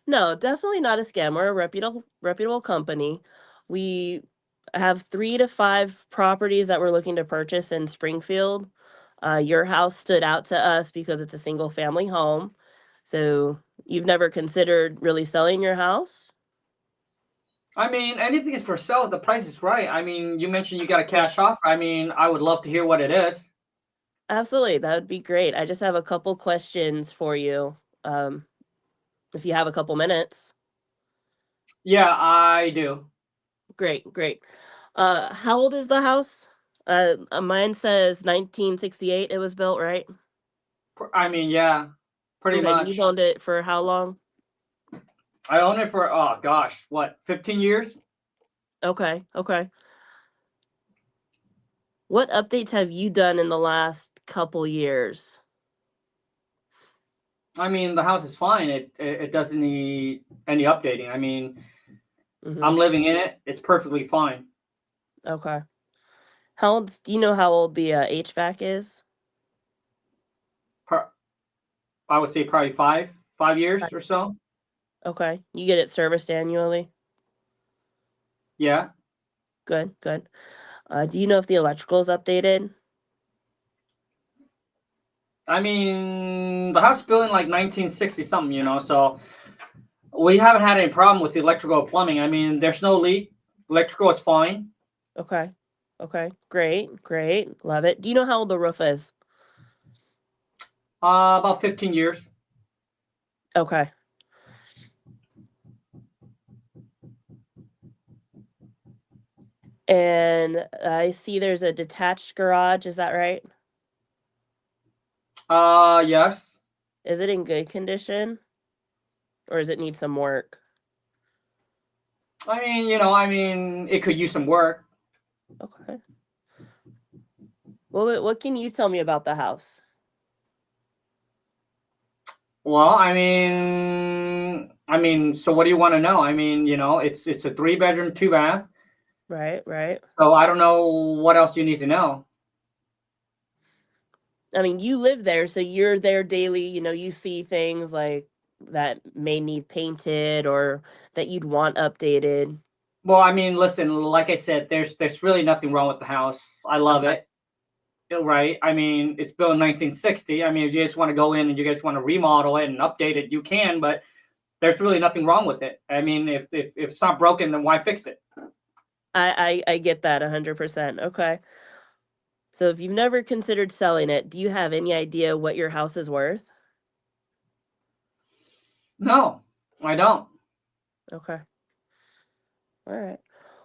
No, definitely not a scam. We're a reputable company. We have 3 to 5 properties that we're looking to purchase in Springfield. Your house stood out to us because it's a single family home. So you've never considered really selling your house? I mean, anything is for sale if the price is right. I mean, you mentioned you got a cash offer. I mean, I would love to hear what it is. Absolutely. That would be great. I just have a couple questions for you. If you have a couple minutes. Yeah, I do. Great. How old is the house? Mine says 1968 it was built, right? I mean, yeah, pretty much. You've owned it for how long? I own it for, oh gosh, what, 15 years? Okay. What updates have you done in the last couple years? I mean, the house is fine. It doesn't need any updating. I mean, I'm living in it. It's perfectly fine. Okay. Do you know how old the HVAC is? I would say probably five years or so. Okay. You get it serviced annually? Yeah. Good. Do you know if the electrical is updated? I mean, the house is built in like 1960 something, so we haven't had any problem with the electrical or plumbing. I mean, there's no leak. Electrical is fine. Okay. Great. Love it. Do you know how old the roof is? About 15 years. Okay. And I see there's a detached garage. Is that right? Yes. Is it in good condition? Or does it need some work? I mean, it could use some work. Okay. Well, what can you tell me about the house? Well, I mean, I mean, so what do you want to know? I mean, it's a 3-bedroom, 2-bath. Right, right. So I don't know what else you need to know. I mean, you live there, so you're there daily. You see things like that may need painted or that you'd want updated. Well, I mean, listen, like I said, there's really nothing wrong with the house. I love Okay. it. Right? I mean, it's built in 1960. I mean, if you just want to go in and you guys want to remodel it and update it, you can, but there's really nothing wrong with it. I mean, if it's not broken, then why fix it? I get that 100%. Okay. So if you've never considered selling it, do you have any idea what your house is worth? No, I don't. Okay. All right.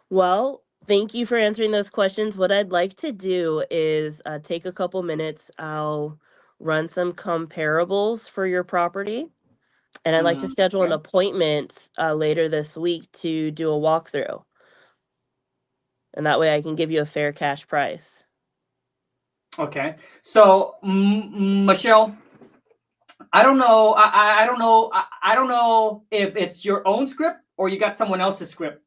Well, thank you for answering those questions. What I'd like to do is take a couple minutes. I'll run some comparables for your property, and I'd like to schedule an Okay. appointment later this week to do a walkthrough. And that way I can give you a fair cash price. Okay. So, Michelle, I don't know. I don't know. I don't know if it's your own script or you got someone else's script.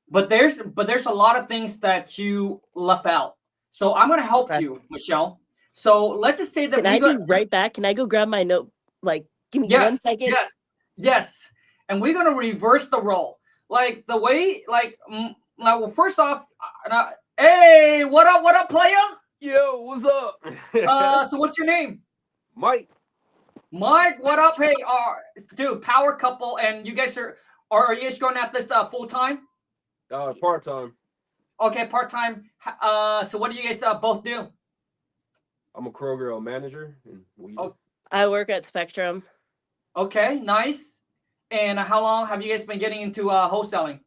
But there's a lot of things that you left out. So I'm gonna help Okay. you, Michelle. So let's just say that Can I be right back? Can I go grab my note? Like, give me 1 second. Yes. And we're gonna reverse the role. Like the way, now, well, first off, hey, what up, player? Yo, what's up? So what's your name? Mike. Mike, what up? Hey, dude, power couple, and you guys are you guys going at this full time? Part-time. Okay, part time. So what do you guys both do? I'm a Kroger manager. And I work at Spectrum. Okay, nice. And how long have you guys been getting into wholesaling?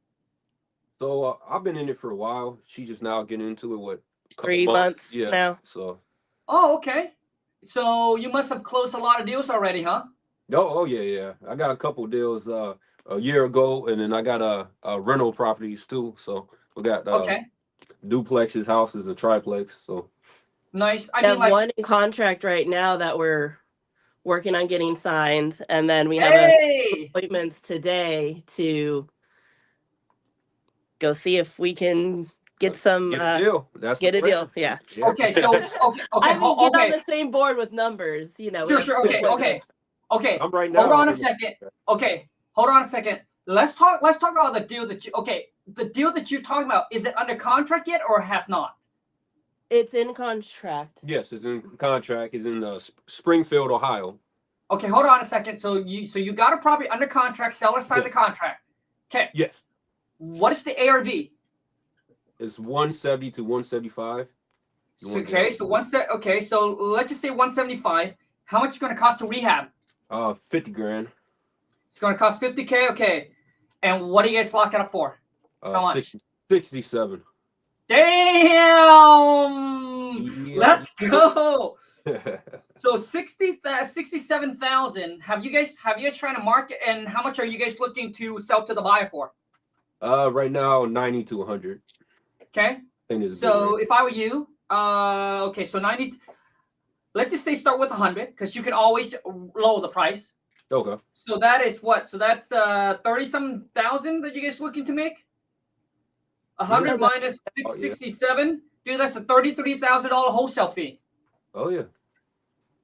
So I've been in it for a while. She just now getting into it. What? 3 months now. So. Oh, okay. So you must have closed a lot of deals already, huh? Oh yeah. I got a couple deals a year ago, and then I got a rental properties too. So we got Okay. duplexes, houses, and triplex. So Nice. I have one in contract right now that we're working on getting signed, and then we have appointments today to go see if we can get some get a deal. get a deal. Yeah. Okay. So okay. I mean, get on the same board with numbers. Sure. Okay. I'm right now. Hold on a second. Okay. Hold on a second. Let's talk about the deal that the deal that you're talking about. Is it under contract yet or has not? It's in contract. Yes, it's in contract. It's in Springfield, Ohio. Okay, hold on a second. So you got a property under contract. Seller signed the contract. Okay. Yes. What is the ARV? It's 170 to 175. Okay, so let's just say 175. How much is it going to cost to rehab? $50,000. It's going to cost $50K. Okay, and what do you guys lock it up for? How much? 67. Damn! Yeah. Let's go. So 67,000. Have you guys trying to market, and how much are you guys looking to sell to the buyer for? Right now 90 to 100. Okay. So if I were you, okay, so 90. Let's just say start with 100 because you can always lower the price. Okay. So that is what? So that's 30-some thousand that you guys looking to make. 100 minus 667, dude. That's a $33,000 wholesale fee. Oh yeah.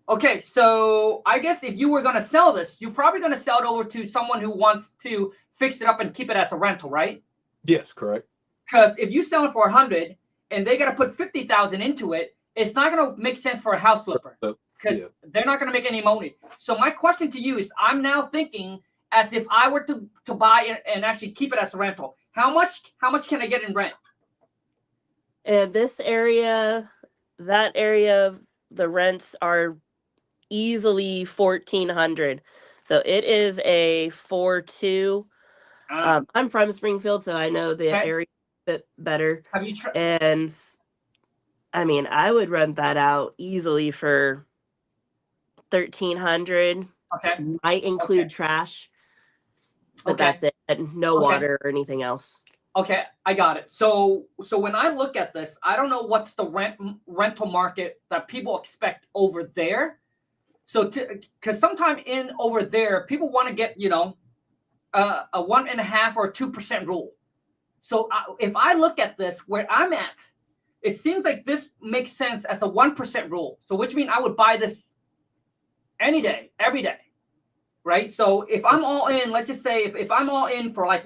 Okay, so I guess if you were gonna sell this, you're probably gonna sell it over to someone who wants to fix it up and keep it as a rental, right? Yes, correct. Because if you sell it for 100 and they gotta put 50,000 into it, it's not gonna make sense for a house flipper because they're not gonna make any money. So my question to you is, I'm now thinking as if I were to buy it and actually keep it as a rental. How much can I get in rent? This area, that area, the rents are easily $1,400. So it is a 4.2. I'm from Springfield, so I know the area a bit better. Have you tried? And I mean, I would rent that out easily for $1,300. Okay. Might include trash, but that's it. No water or anything else. Okay, I got it. So when I look at this, I don't know what's the rental market that people expect over there. So because sometime in over there, people want to get, a 1.5 or 2% rule. So if I look at this where I'm at, it seems like this makes sense as a 1% rule. So which means I would buy this any day, every day, right? So if I'm all in, let's just say if I'm all in for like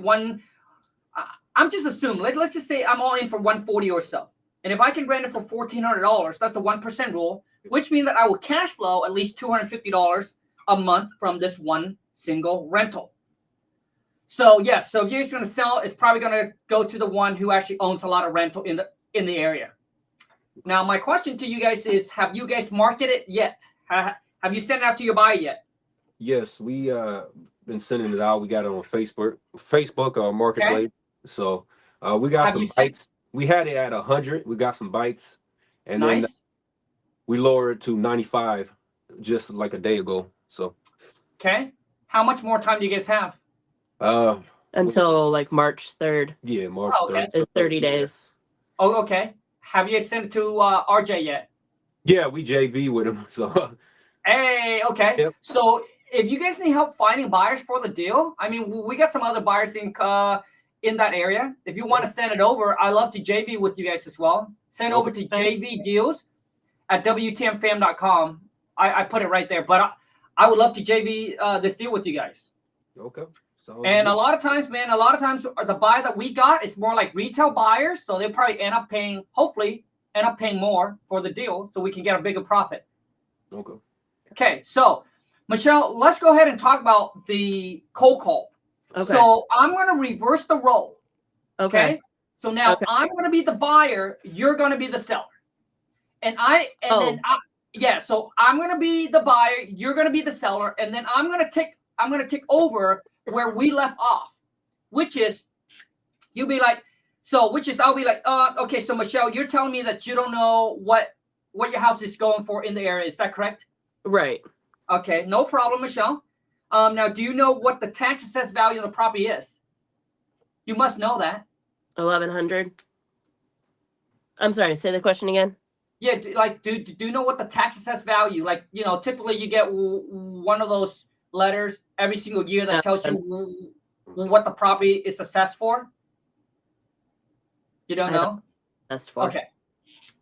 I'm just assuming, let's just say I'm all in for 140 or so. And if I can rent it for $1,400, that's the 1% rule, which means that I will cash flow at least $250 a month from this one single rental. So yes, so if you're just going to sell, it's probably going to go to the one who actually owns a lot of rental in the area. Now, my question to you guys is, have you guys marketed it yet? Have you sent it out to your buyer yet? Yes, we been sending it out. We got it on Facebook Marketplace. Okay. So we got Have some you sent- bites. We had it at 100. We got some bites, and then Nice. we lowered it to 95 just like a day ago. So Okay. How much more time do you guys have? Until like March 3rd. Yeah, March Oh, okay. 3rd. It's 30 days. Oh, okay. Have you sent it to RJ yet? Yeah, we JV with him. So Hey, okay. Yep. So if you guys need help finding buyers for the deal, I mean, we got some other buyers in that area. If you want to send it over, I love to JV with you guys as well. Send over to jvdeals@wtmfam.com. I put it right there. But I would love to JV this deal with you guys. okay. So And a lot of times the buyer that we got is more like retail buyers, so they'll probably hopefully end up paying more for the deal, so we can get a bigger profit. okay. Okay, so Michelle, let's go ahead and talk about the cold call. Okay. So I'm going to reverse the role. Okay. So now Okay. I'm going to be the buyer, you're going to be the seller, so I'm going to be the buyer, you're going to be the seller, and then I'm going to take over where we left off, which is I'll be like, okay, so Michelle, you're telling me that you don't know what your house is going for in the area. Is that correct? Right. Okay, no problem, Michelle. Now, do you know what the tax assessed value of the property is? You must know that. 1,100. I'm sorry, say the question again. Yeah, do you know what the tax assessed value? Like, typically you get one of those letters every single year that tells you what the property is assessed for. You don't know? That's for. Okay.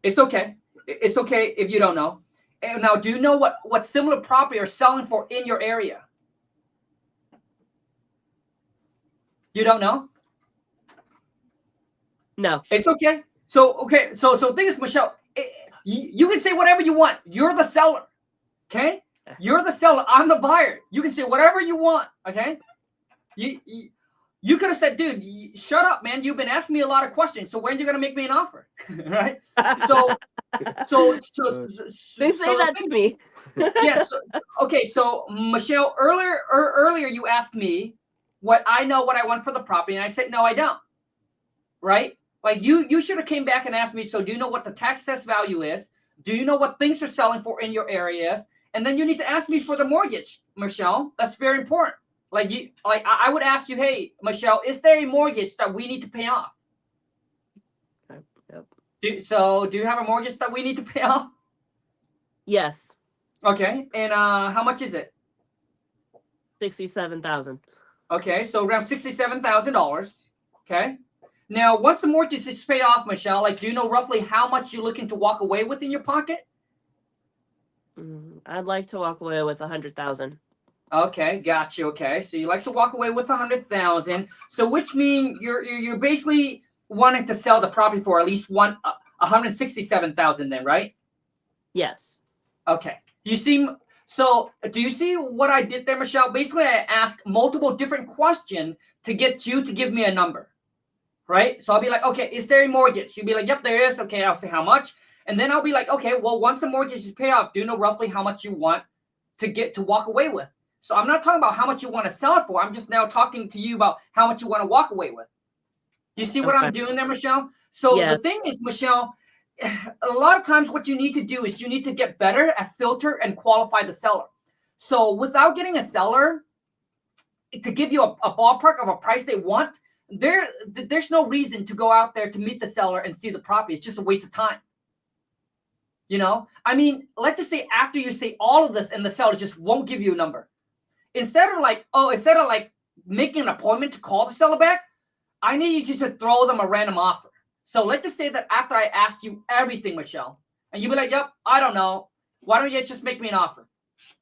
It's okay. It's okay if you don't know. And now, do you know what similar property are selling for in your area? You don't know? No. It's okay. So thing is, Michelle, you can say whatever you want. You're the seller. Okay? You're the seller. I'm the buyer. You can say whatever you want. Okay? You could have said, dude, shut up, man. You've been asking me a lot of questions. So when are you going to make me an offer? Right? So they say that to me. Yes. Okay. So Michelle, earlier you asked me what I want for the property, and I said no, I don't. Right? Like you should have came back and asked me. So do you know what the tax assessed value is? Do you know what things are selling for in your areas? And then you need to ask me for the mortgage, Michelle. That's very important. I would ask you, hey, Michelle, is there a mortgage that we need to pay off? Yep. Do you have a mortgage that we need to pay off? Yes. Okay. And how much is it? $67,000. Okay, so around $67,000. Okay. Now, once the mortgage is paid off, Michelle, do you know roughly how much you're looking to walk away with in your pocket? I'd like to walk away with $100,000. Okay, gotcha. Okay, so you like to walk away with $100,000. So which means you're basically wanting to sell the property for at least $167,000 then, right? Yes. Okay. Do you see what I did there, Michelle? Basically, I asked multiple different questions to get you to give me a number, right? So I'll be like, okay, is there a mortgage? You'll be like, yep, there is. Okay, I'll say how much. And then I'll be like, okay, well, once the mortgage is paid off, do you know roughly how much you want to walk away with? So I'm not talking about how much you want to sell it for. I'm just now talking to you about how much you want to walk away with. You see what I'm doing there, Michelle? So Yes. The thing is, Michelle, a lot of times what you need to do is you need to get better at filter and qualify the seller. So without getting a seller to give you a ballpark of a price they want, there's no reason to go out there to meet the seller and see the property. It's just a waste of time. I mean, let's just say after you say all of this and the seller just won't give you a number. Instead of making an appointment to call the seller back, I need you just to throw them a random offer. So let's just say that after I ask you everything, Michelle, and you be like, yep, I don't know. Why don't you just make me an offer?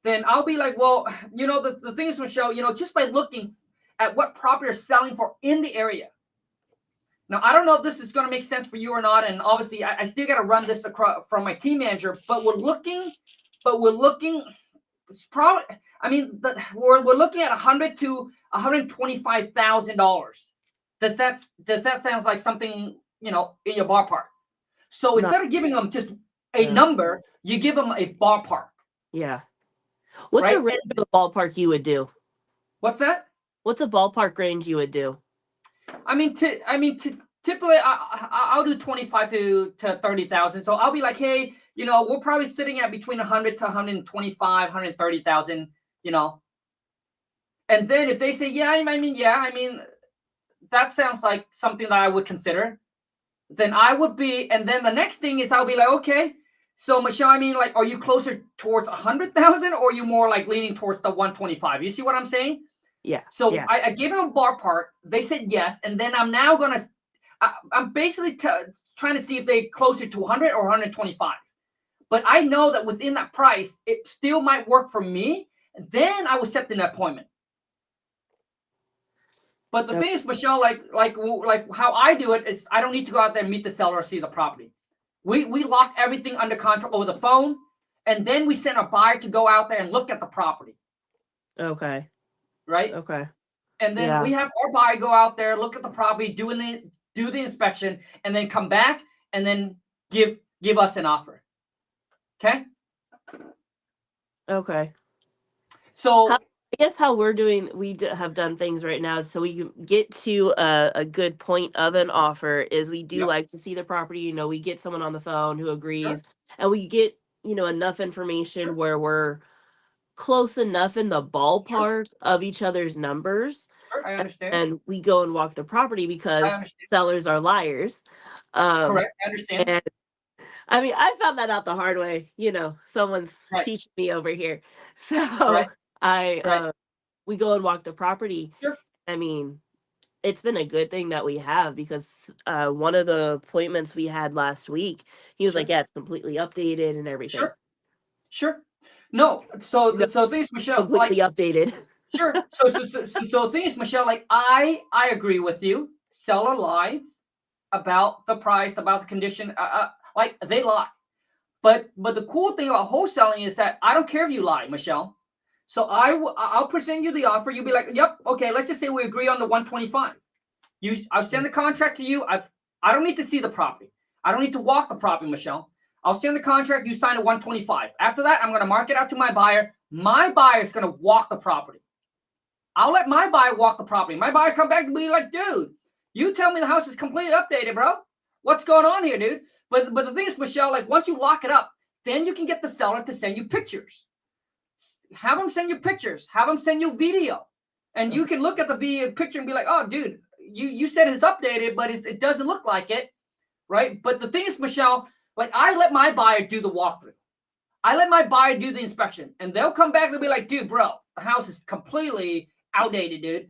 Then I'll be like, well, the thing is, Michelle, just by looking at what property are selling for in the area. Now, I don't know if this is going to make sense for you or not. And obviously, I still got to run this across from my team manager, but we're looking, it's probably, we're looking at $100,000 to $125,000. Does that sound like something, in your ballpark? So instead of giving them just a number, you give them a ballpark. Yeah. What's a range of the ballpark you would do? What's that? What's a ballpark range you would do? Typically I'll do 25 to 30,000. So I'll be like, hey, we're probably sitting at between 100 to 125, 130,000, And then if they say, that sounds like something that I would consider. Then I would be, and then the next thing is I'll be like, okay, so Michelle, are you closer towards 100,000 or are you more like leaning towards the 125? You see what I'm saying? Yeah. So yeah. I gave them a ballpark. They said yes, and then I'm now I'm basically trying to see if they're closer to 100 or 125. But I know that within that price, it still might work for me. And then I will set an appointment. But the thing is, Michelle, like how I do it is I don't need to go out there and meet the seller or see the property. We lock everything under contract over the phone, and then we send a buyer to go out there and look at the property. Okay. Right? Okay. And then we have our buyer go out there, look at the property, do the inspection, and then come back and then give us an offer. Okay? Okay. So I guess how we're doing, have done things right now, so we can get to a good point of an offer is we do like to see the property. We get someone on the phone who agrees, and we get enough information where we're close enough in the ballpark of each other's numbers. I understand. And we go and walk the property because sellers are liars. Correct. I understand. And I found that out the hard way. Someone's teaching me over here. So we go and walk the property. Sure. It's been a good thing that we have because one of the appointments we had last week, he was like, yeah, it's completely updated and everything. Sure. No. So things, Michelle, completely updated. Sure. So things, Michelle, I agree with you. Seller lies about the price, about the condition. They lie. But the cool thing about wholesaling is that I don't care if you lie, Michelle. So I'll present you the offer. You'll be like, yep, okay. Let's just say we agree on the 125. I'll send the contract to you. I don't need to see the property. I don't need to walk the property, Michelle. I'll send the contract. You sign a 125. After that, I'm going to mark it out to my buyer. My buyer is going to walk the property. I'll let my buyer walk the property. My buyer come back and be like, dude, you tell me the house is completely updated, bro. What's going on here, dude? But the thing is, Michelle, once you lock it up, then you can get the seller to send you pictures. Have them send you pictures. Have them send you video. And you can look at the video picture and be like, oh, dude, you said it's updated, but it doesn't look like it, right? But the thing is, Michelle, I let my buyer do the walkthrough. I let my buyer do the inspection. And they'll come back and be like, dude, bro, the house is completely outdated, dude.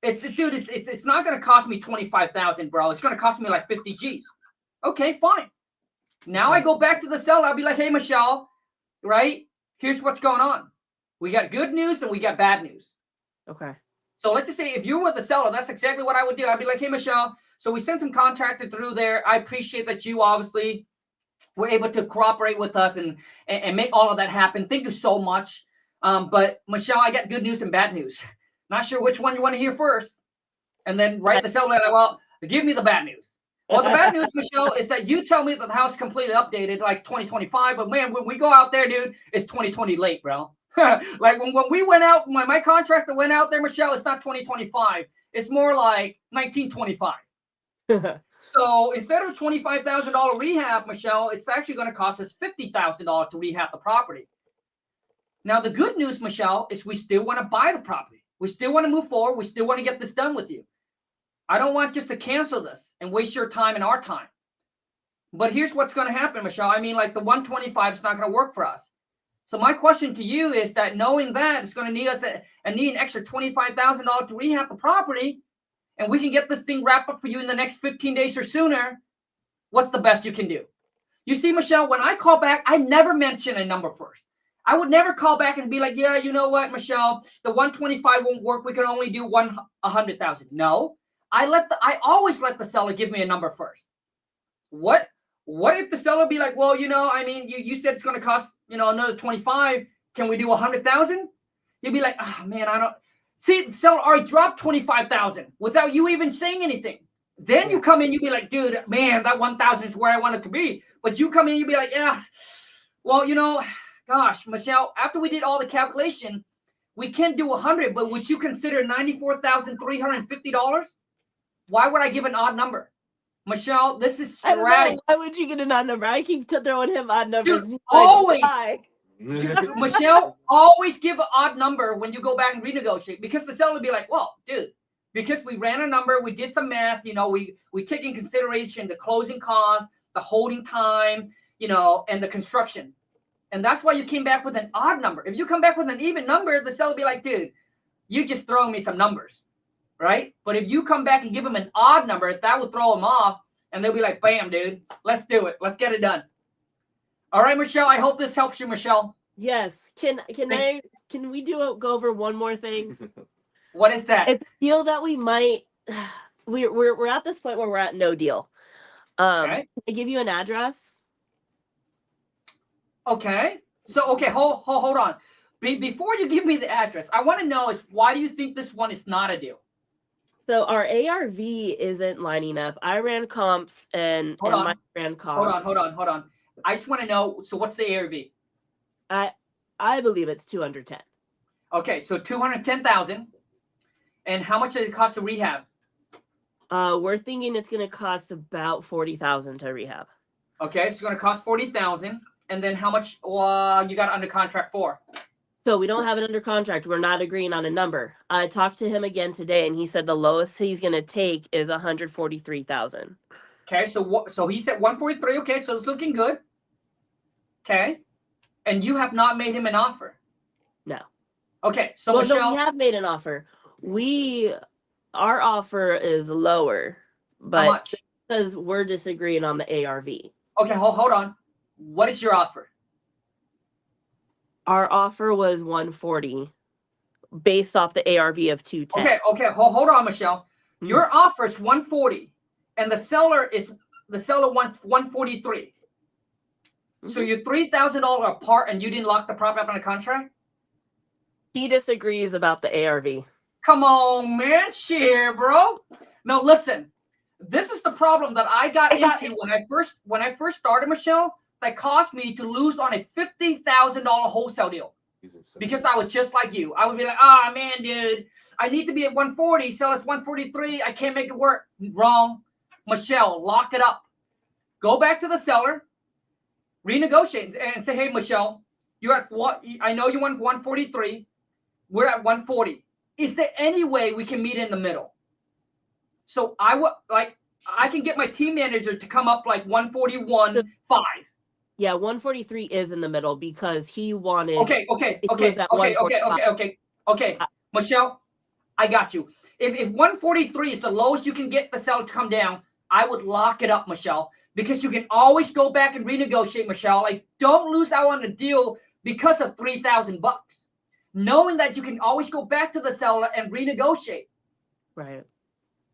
It's not going to cost me $25,000, bro. It's going to cost me like 50 G's. Okay, fine. Now I go back to the seller. I'll be like, hey, Michelle, right? Here's what's going on. We got good news and we got bad news. Okay. So let's just say if you were the seller, that's exactly what I would do. I'd be like, hey, Michelle, so we sent some contractor through there. I appreciate that you obviously were able to cooperate with us and make all of that happen. Thank you so much. But Michelle, I got good news and bad news. Not sure which one you want to hear first. And then the seller, well, give me the bad news. Well, the bad news, Michelle, is that you tell me that the house is completely updated, like 2025. But man, when we go out there, dude, it's 2020 late, bro. When we went out, my contractor went out there, Michelle, it's not 2025. It's more like 1925. So instead of $25,000 rehab, Michelle, it's actually going to cost us $50,000 to rehab the property. Now, the good news, Michelle, is we still want to buy the property. We still want to move forward. We still want to get this done with you. I don't want just to cancel this and waste your time and our time. But here's what's going to happen, Michelle. The 125 is not going to work for us. So my question to you is that knowing that it's going to need us and need an extra $25,000 to rehab the property, and we can get this thing wrapped up for you in the next 15 days or sooner, what's the best you can do? You see, Michelle, when I call back, I never mention a number first. I would never call back and be like, yeah, you know what, Michelle, the 125 won't work. We can only do 100,000. No, I always let the seller give me a number first. What if the seller be like, well, I mean, you said it's going to cost, another 25. Can we do 100,000? You'd be like, oh man, I don't see. The seller already dropped 25,000 without you even saying anything. Then you come in, you be like, dude, man, that 1,000 is where I want it to be. But you come in, you be like, yeah, well, gosh, Michelle, after we did all the calculation, we can't do 100, but would you consider $94,350? Why would I give an odd number? Michelle, this is strategy. Why would you get an odd number? I keep throwing him odd numbers. Dude, always. Michelle, always give an odd number when you go back and renegotiate, because the seller will be like, well, dude, because we ran a number, we did some math, we take in consideration the closing costs, the holding time, and the construction. And that's why you came back with an odd number. If you come back with an even number, the seller will be like, dude, you just throwing me some numbers, right? But if you come back and give them an odd number, that will throw them off, and they'll be like, bam, dude, let's do it. Let's get it done. All right, Michelle, I hope this helps you, Michelle. Yes. Can we go over one more thing? What is that? It's a deal that we might, we're at this point where we're at no deal. Okay. Can I give you an address? Okay. So, hold on. Before you give me the address, I want to know is why do you think this one is not a deal? So our ARV isn't lining up. I ran comps and Mike ran comps. Hold on. I just want to know, so what's the ARV? I believe it's 210. Okay, so 210,000. And how much does it cost to rehab? We're thinking it's going to cost about 40,000 to rehab. Okay, so it's going to cost 40,000. And then how much you got under contract for? So we don't have it under contract. We're not agreeing on a number. I talked to him again today, and he said the lowest he's going to take is 143,000. Okay, so he said 143. Okay, so it's looking good. Okay, and you have not made him an offer? No. Okay, so Michelle, no, we have made an offer. Our offer is lower, but because we're disagreeing on the ARV. Okay, hold on. What is your offer? Our offer was 140 based off the ARV of 210. Okay, hold on, Michelle. Your offer is 140 and the seller wants 143. So you're $3,000 apart and you didn't lock the property up on a contract? He disagrees about the ARV. Come on, man. Share, bro. No, listen. This is the problem that I got into when I first started, Michelle. That cost me to lose on a $50,000 wholesale deal because I was just like you. I would be like, man, dude, I need to be at 140. Sell us 143. I can't make it work. Wrong. Michelle, lock it up. Go back to the seller, renegotiate, and say, hey, Michelle, you're at what? I know you want 143. We're at 140. Is there any way we can meet in the middle? So I can get my team manager to come up like 141.5. Yeah, 143 is in the middle because he wanted. Okay. Michelle, I got you. If 143 is the lowest you can get the seller to come down, I would lock it up, Michelle, because you can always go back and renegotiate, Michelle. Like, don't lose out on the deal because of $3,000. Knowing that you can always go back to the seller and renegotiate. Right.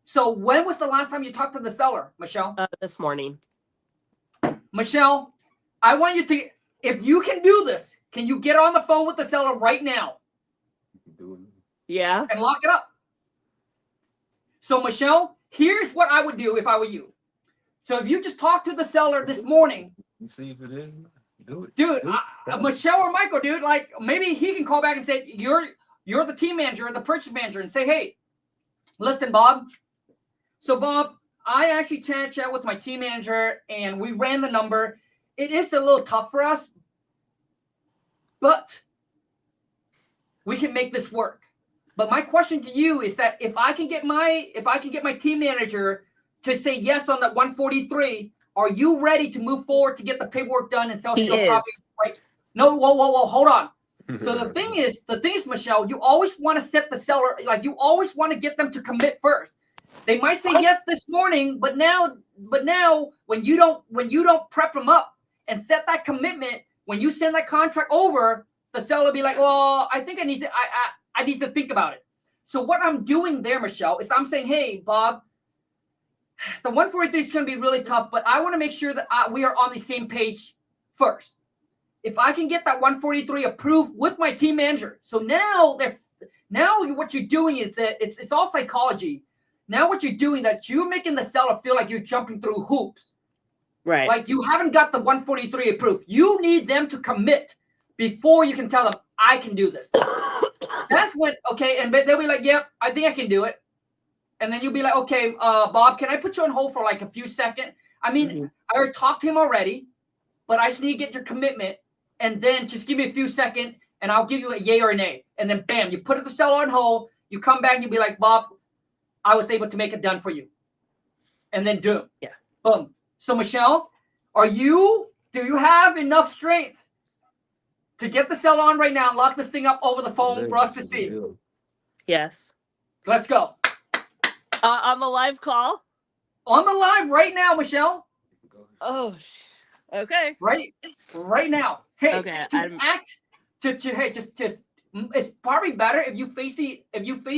So when was the last time you talked to the seller, Michelle? This morning. Michelle, I want you to, if you can do this, can you get on the phone with the seller right now? Yeah. And lock it up. So, Michelle, here's what I would do if I were you. So if you just talk to the seller this morning. See if it is. Do it. Dude, Michelle or Michael, dude, like maybe he can call back and say, you're the team manager or the purchase manager, and say, hey, listen, Bob. So, Bob, I actually chat with my team manager and we ran the number. It is a little tough for us, but we can make this work. But my question to you is that if I can get my team manager to say yes on that 143, are you ready to move forward to get the paperwork done and sell your property? Right? No, whoa, hold on. So the thing is, Michelle, you always want to set the seller, like you always want to get them to commit first. They might say yes this morning, but now when you don't prep them up and set that commitment, when you send that contract over, the seller will be like, well, I think I need to think about it. So what I'm doing there, Michelle, is I'm saying, hey, Bob, the 143 is going to be really tough, but I want to make sure that we are on the same page first. If I can get that 143 approved with my team manager, so now what you're doing is that it's all psychology. Now what you're doing, that you're making the seller feel like you're jumping through hoops. Right. Like you haven't got the 143 approved. You need them to commit before you can tell them, I can do this. That's when, okay, and they'll be like, yep, I think I can do it. And then you'll be like, okay, Bob, can I put you on hold for like a few seconds? I mean, I already talked to him already, but I just need to get your commitment. And then just give me a few seconds, and I'll give you a yay or a nay. And then, bam, you put the seller on hold. You come back, and you'll be like, Bob, I was able to make it done for you. And then do it. Yeah. Boom. So, Michelle, do you have enough strength to get the seller on right now and lock this thing up over the phone for us to see? Yes. Let's go. On the live call? On the live right now, Michelle. Oh, okay. Right now. Hey, okay, it's probably better if you face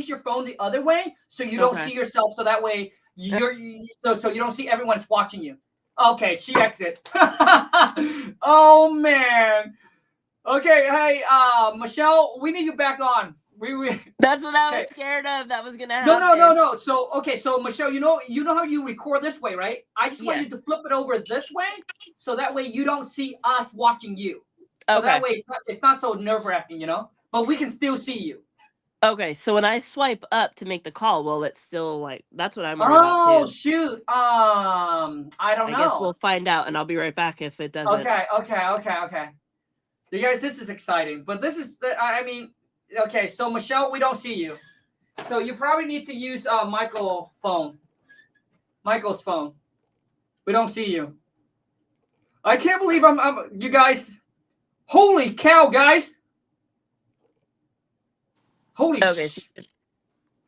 your phone the other way, so you don't see yourself. So that way so you don't see everyone that's watching you. Okay, she exit. Oh man. Okay, hey, Michelle, we need you back on. That's what I was scared of. That was gonna happen. No. So Michelle, you know how you record this way, right? I just want you to flip it over this way, so that way you don't see us watching you. So that way it's not so nerve-wracking, but we can still see you. Okay, so when I swipe up to make the call, well, it's still like, that's what I'm worried about too. Oh shoot. I don't know. I guess we'll find out, and I'll be right back if it doesn't. Okay. You guys, this is exciting, but this is okay, so Michelle, we don't see you. So you probably need to use Michael's phone. We don't see you. I can't believe I'm you guys. Holy cow, guys. Holy Okay, so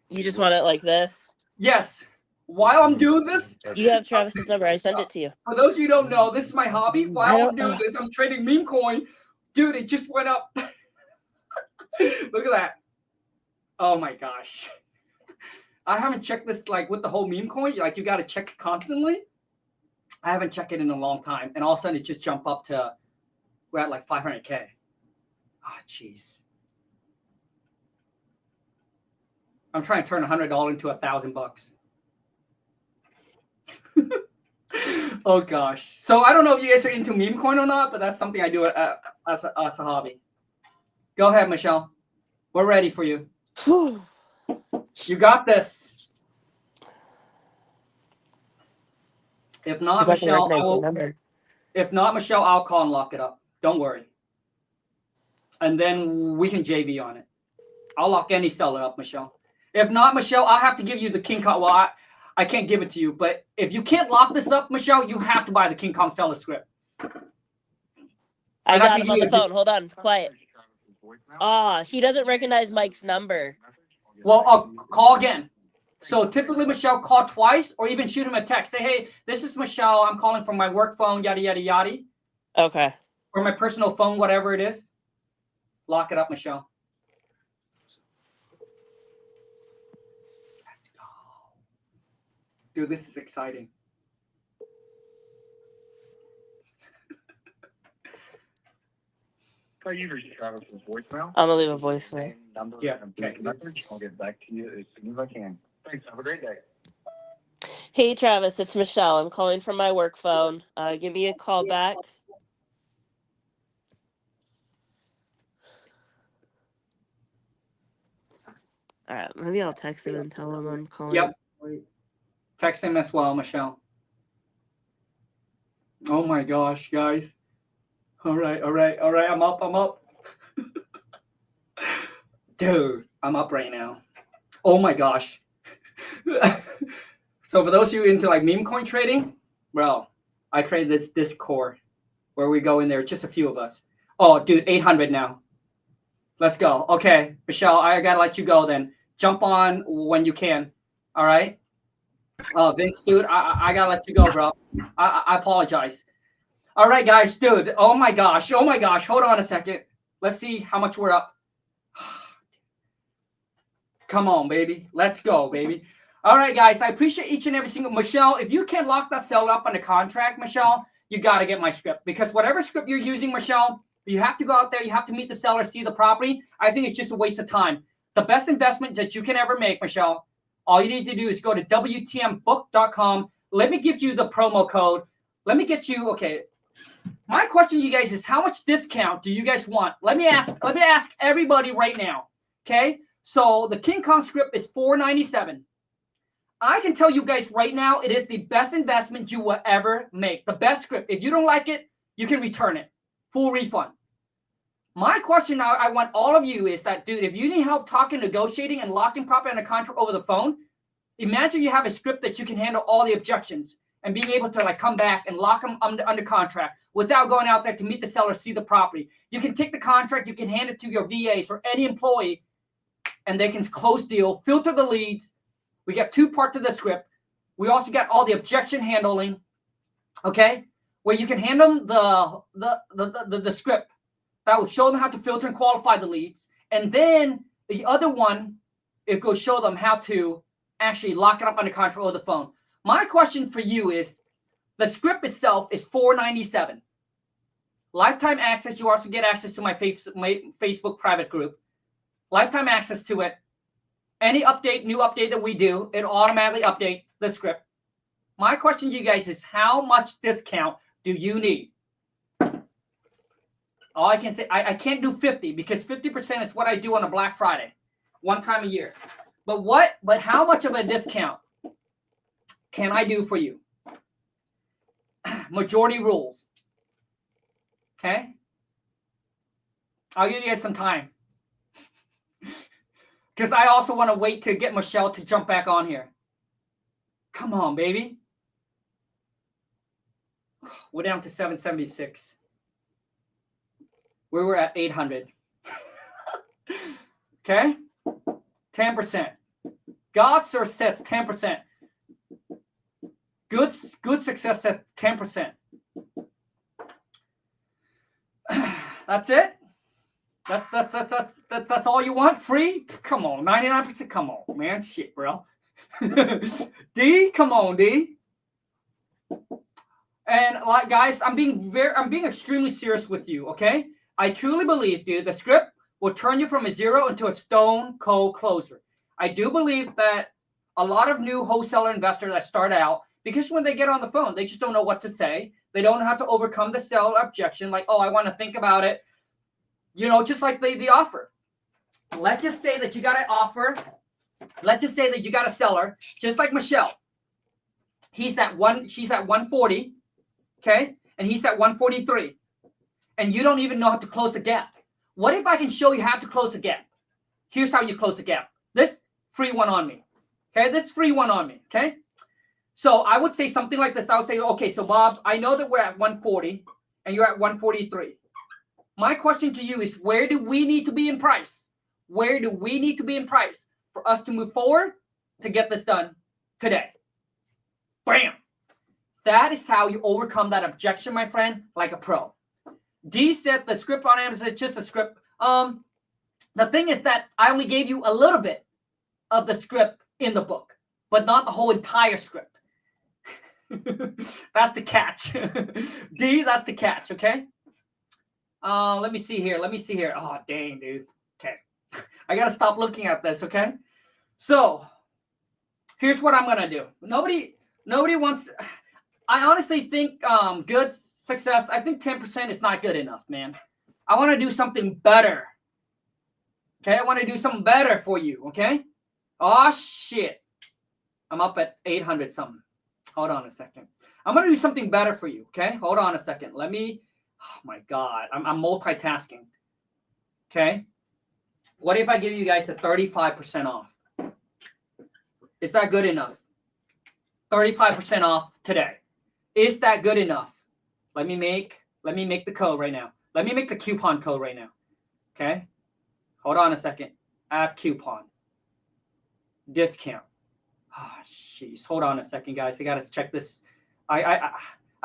you just want it like this? Yes. While I'm doing this, you have Travis's number. I sent it to you. For those of you who don't know, this is my hobby. While I'm doing this, I'm trading meme coin. Dude, it just went up. Look at that. Oh my gosh. I haven't checked this like with the whole meme coin. Like you got to check it constantly. I haven't checked it in a long time. And all of a sudden it just jumped up to, we're at like 500K. Oh, jeez. I'm trying to turn $100 into $1,000. Oh gosh. So I don't know if you guys are into meme coin or not, but that's something I do as a hobby. Go ahead, Michelle. We're ready for you. You got this. If not, Michelle, I'll call and lock it up. Don't worry. And then we can JV on it. I'll lock any seller up, Michelle. If not, Michelle, I'll have to give you the King Kong. Well, I can't give it to you, but if you can't lock this up, Michelle, you have to buy the King Kong seller script. I got him on the phone. Hold on. Quiet. He doesn't recognize Mike's number. Well, I'll call again. So typically, Michelle, call twice or even shoot him a text. Say, hey, this is Michelle. I'm calling from my work phone, yada, yada, yada. Okay. Or my personal phone, whatever it is. Lock it up, Michelle. Let's go. Dude, this is exciting. You reached Travis's voicemail. I'm gonna leave a voicemail. Yeah. Okay. I'll get back to you as soon as I can. Thanks. Have a great day. Hey, Travis, it's Michelle. I'm calling from my work phone. Give me a call back. All right, maybe I'll text him and tell him I'm calling. Yep. Text him as well, Michelle. Oh my gosh, guys. All right. I'm up. Dude, I'm up right now. Oh my gosh. So for those of you into like meme coin trading, well, I created this Discord where we go in there, just a few of us. Oh, dude, 800 now. Let's go. Okay, Michelle, I gotta let you go then. Jump on when you can. All right. Vince, dude, I gotta let you go, bro. I apologize. All right, guys, dude. Oh my gosh. Hold on a second. Let's see how much we're up. Come on, baby. Let's go, baby. All right, guys. I appreciate each and every single. Michelle, if you can lock that seller up on the contract, Michelle, you got to get my script, because whatever script you're using, Michelle, you have to go out there. You have to meet the seller, see the property. I think it's just a waste of time. The best investment that you can ever make, Michelle, all you need to do is go to WTMbook.com. Let me give you the promo code. Let me get you, okay. My question to you guys is, how much discount do you guys want? Let me ask everybody right now. Okay. So the King Kong script is $497. I can tell you guys right now, it is the best investment you will ever make. The best script. If you don't like it, you can return it. Full refund. My question now, I want all of you is that, dude, if you need help talking, negotiating, and locking property on a contract over the phone, imagine you have a script that you can handle all the objections and being able to like come back and lock them under contract without going out there to meet the seller, see the property. You can take the contract, you can hand it to your VAs or any employee, and they can close deal, filter the leads. We got two parts of the script. We also got all the objection handling, okay, where you can hand them the script that will show them how to filter and qualify the leads. And then the other one, it will show them how to actually lock it up on the contract over the phone. My question for you is, the script itself is $497. Lifetime access. You also get access to my Facebook private group. Lifetime access to it. Any update, new update that we do, it automatically updates the script. My question to you guys is, how much discount do you need? All I can say, I can't do 50 because 50% is what I do on a Black Friday, one time a year. But how much of a discount can I do for you? Majority rules. Okay? I'll give you guys some time. Because I also want to wait to get Michelle to jump back on here. Come on, baby. We're down to 776. We were at 800. Okay? 10%. God, sir, sets 10%. Good success at 10%. That's it? That's all you want? Free? Come on, 99%. Come on, man. Shit, bro. D, come on, D. And like, guys, I'm being extremely serious with you, okay? I truly believe, dude, the script will turn you from a zero into a stone cold closer. I do believe that a lot of new wholesaler investors that start out, because when they get on the phone, they just don't know what to say. They don't know how to overcome the seller objection, like, oh, I want to think about it. You know, just like the offer. Let's just say that you got an offer. Let's just say that you got a seller, just like Michelle. She's at 140, okay? And he's at 143. And you don't even know how to close the gap. What if I can show you how to close the gap? Here's how you close the gap. This free one on me. Okay, this free one on me. Okay. So I would say something like this. I would say, okay, so Bob, I know that we're at 140 and you're at 143. My question to you is, where do we need to be in price? Where do we need to be in price for us to move forward to get this done today? Bam. That is how you overcome that objection, my friend, like a pro. D said the script on Amazon is just a script. The thing is that I only gave you a little bit of the script in the book, but not the whole entire script. That's the catch. D, that's the catch, okay? Let me see here. Oh, dang, dude. Okay. I got to stop looking at this, okay? So, here's what I'm going to do. Nobody wants... I honestly think good success, I think 10% is not good enough, man. I want to do something better. Okay? I want to do something better for you, okay? Oh, shit. I'm up at 800 something. Hold on a second. I'm going to do something better for you, okay? Hold on a second. Let me... Oh, my God. I'm multitasking. Okay? What if I give you guys a 35% off? Is that good enough? 35% off today. Is that good enough? Let me make the code right now. Let me make the coupon code right now. Okay. Hold on a second. Add coupon. Discount. Ah, jeez. Hold on a second, guys. I gotta check this. I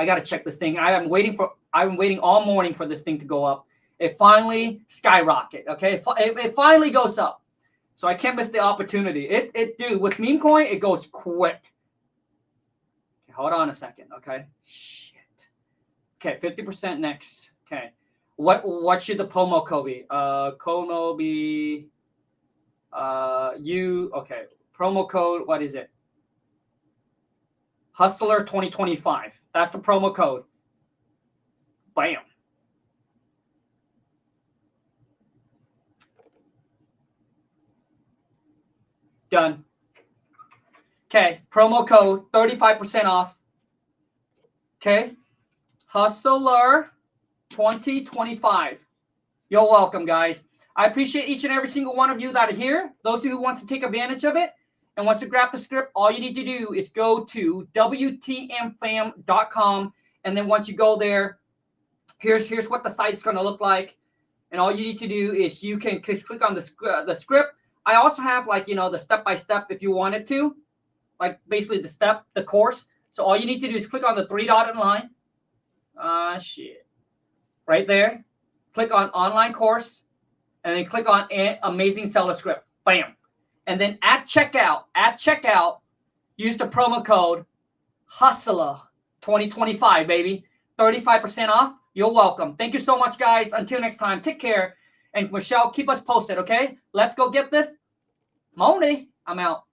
gotta check this thing. I've been waiting all morning for this thing to go up. It finally skyrocket. Okay. It finally goes up. So I can't miss the opportunity. Dude, with meme coin, it goes quick. Okay, hold on a second. Okay. Shit. Okay, 50% next. Okay. What should the promo code be? Promo be okay. Promo code, what is it? Hustler 2025. That's the promo code. Bam. Done. Okay, promo code 35% off. Okay. Hustler 2025. You're welcome, guys. I appreciate each and every single one of you that are here. Those of you who wants to take advantage of it and wants to grab the script, all you need to do is go to WTMFam.com. And then once you go there, here's what the site's going to look like. And all you need to do is you can just click on the script. I also have the step-by-step if you wanted to, like basically the course. So all you need to do is click on the 3-dotted line. Shit. Right there. Click on online course. And then click on amazing seller script. Bam. And then at checkout, use the promo code Hustler 2025, baby. 35% off. You're welcome. Thank you so much, guys. Until next time, take care. And Michelle, keep us posted, okay? Let's go get this money. I'm out.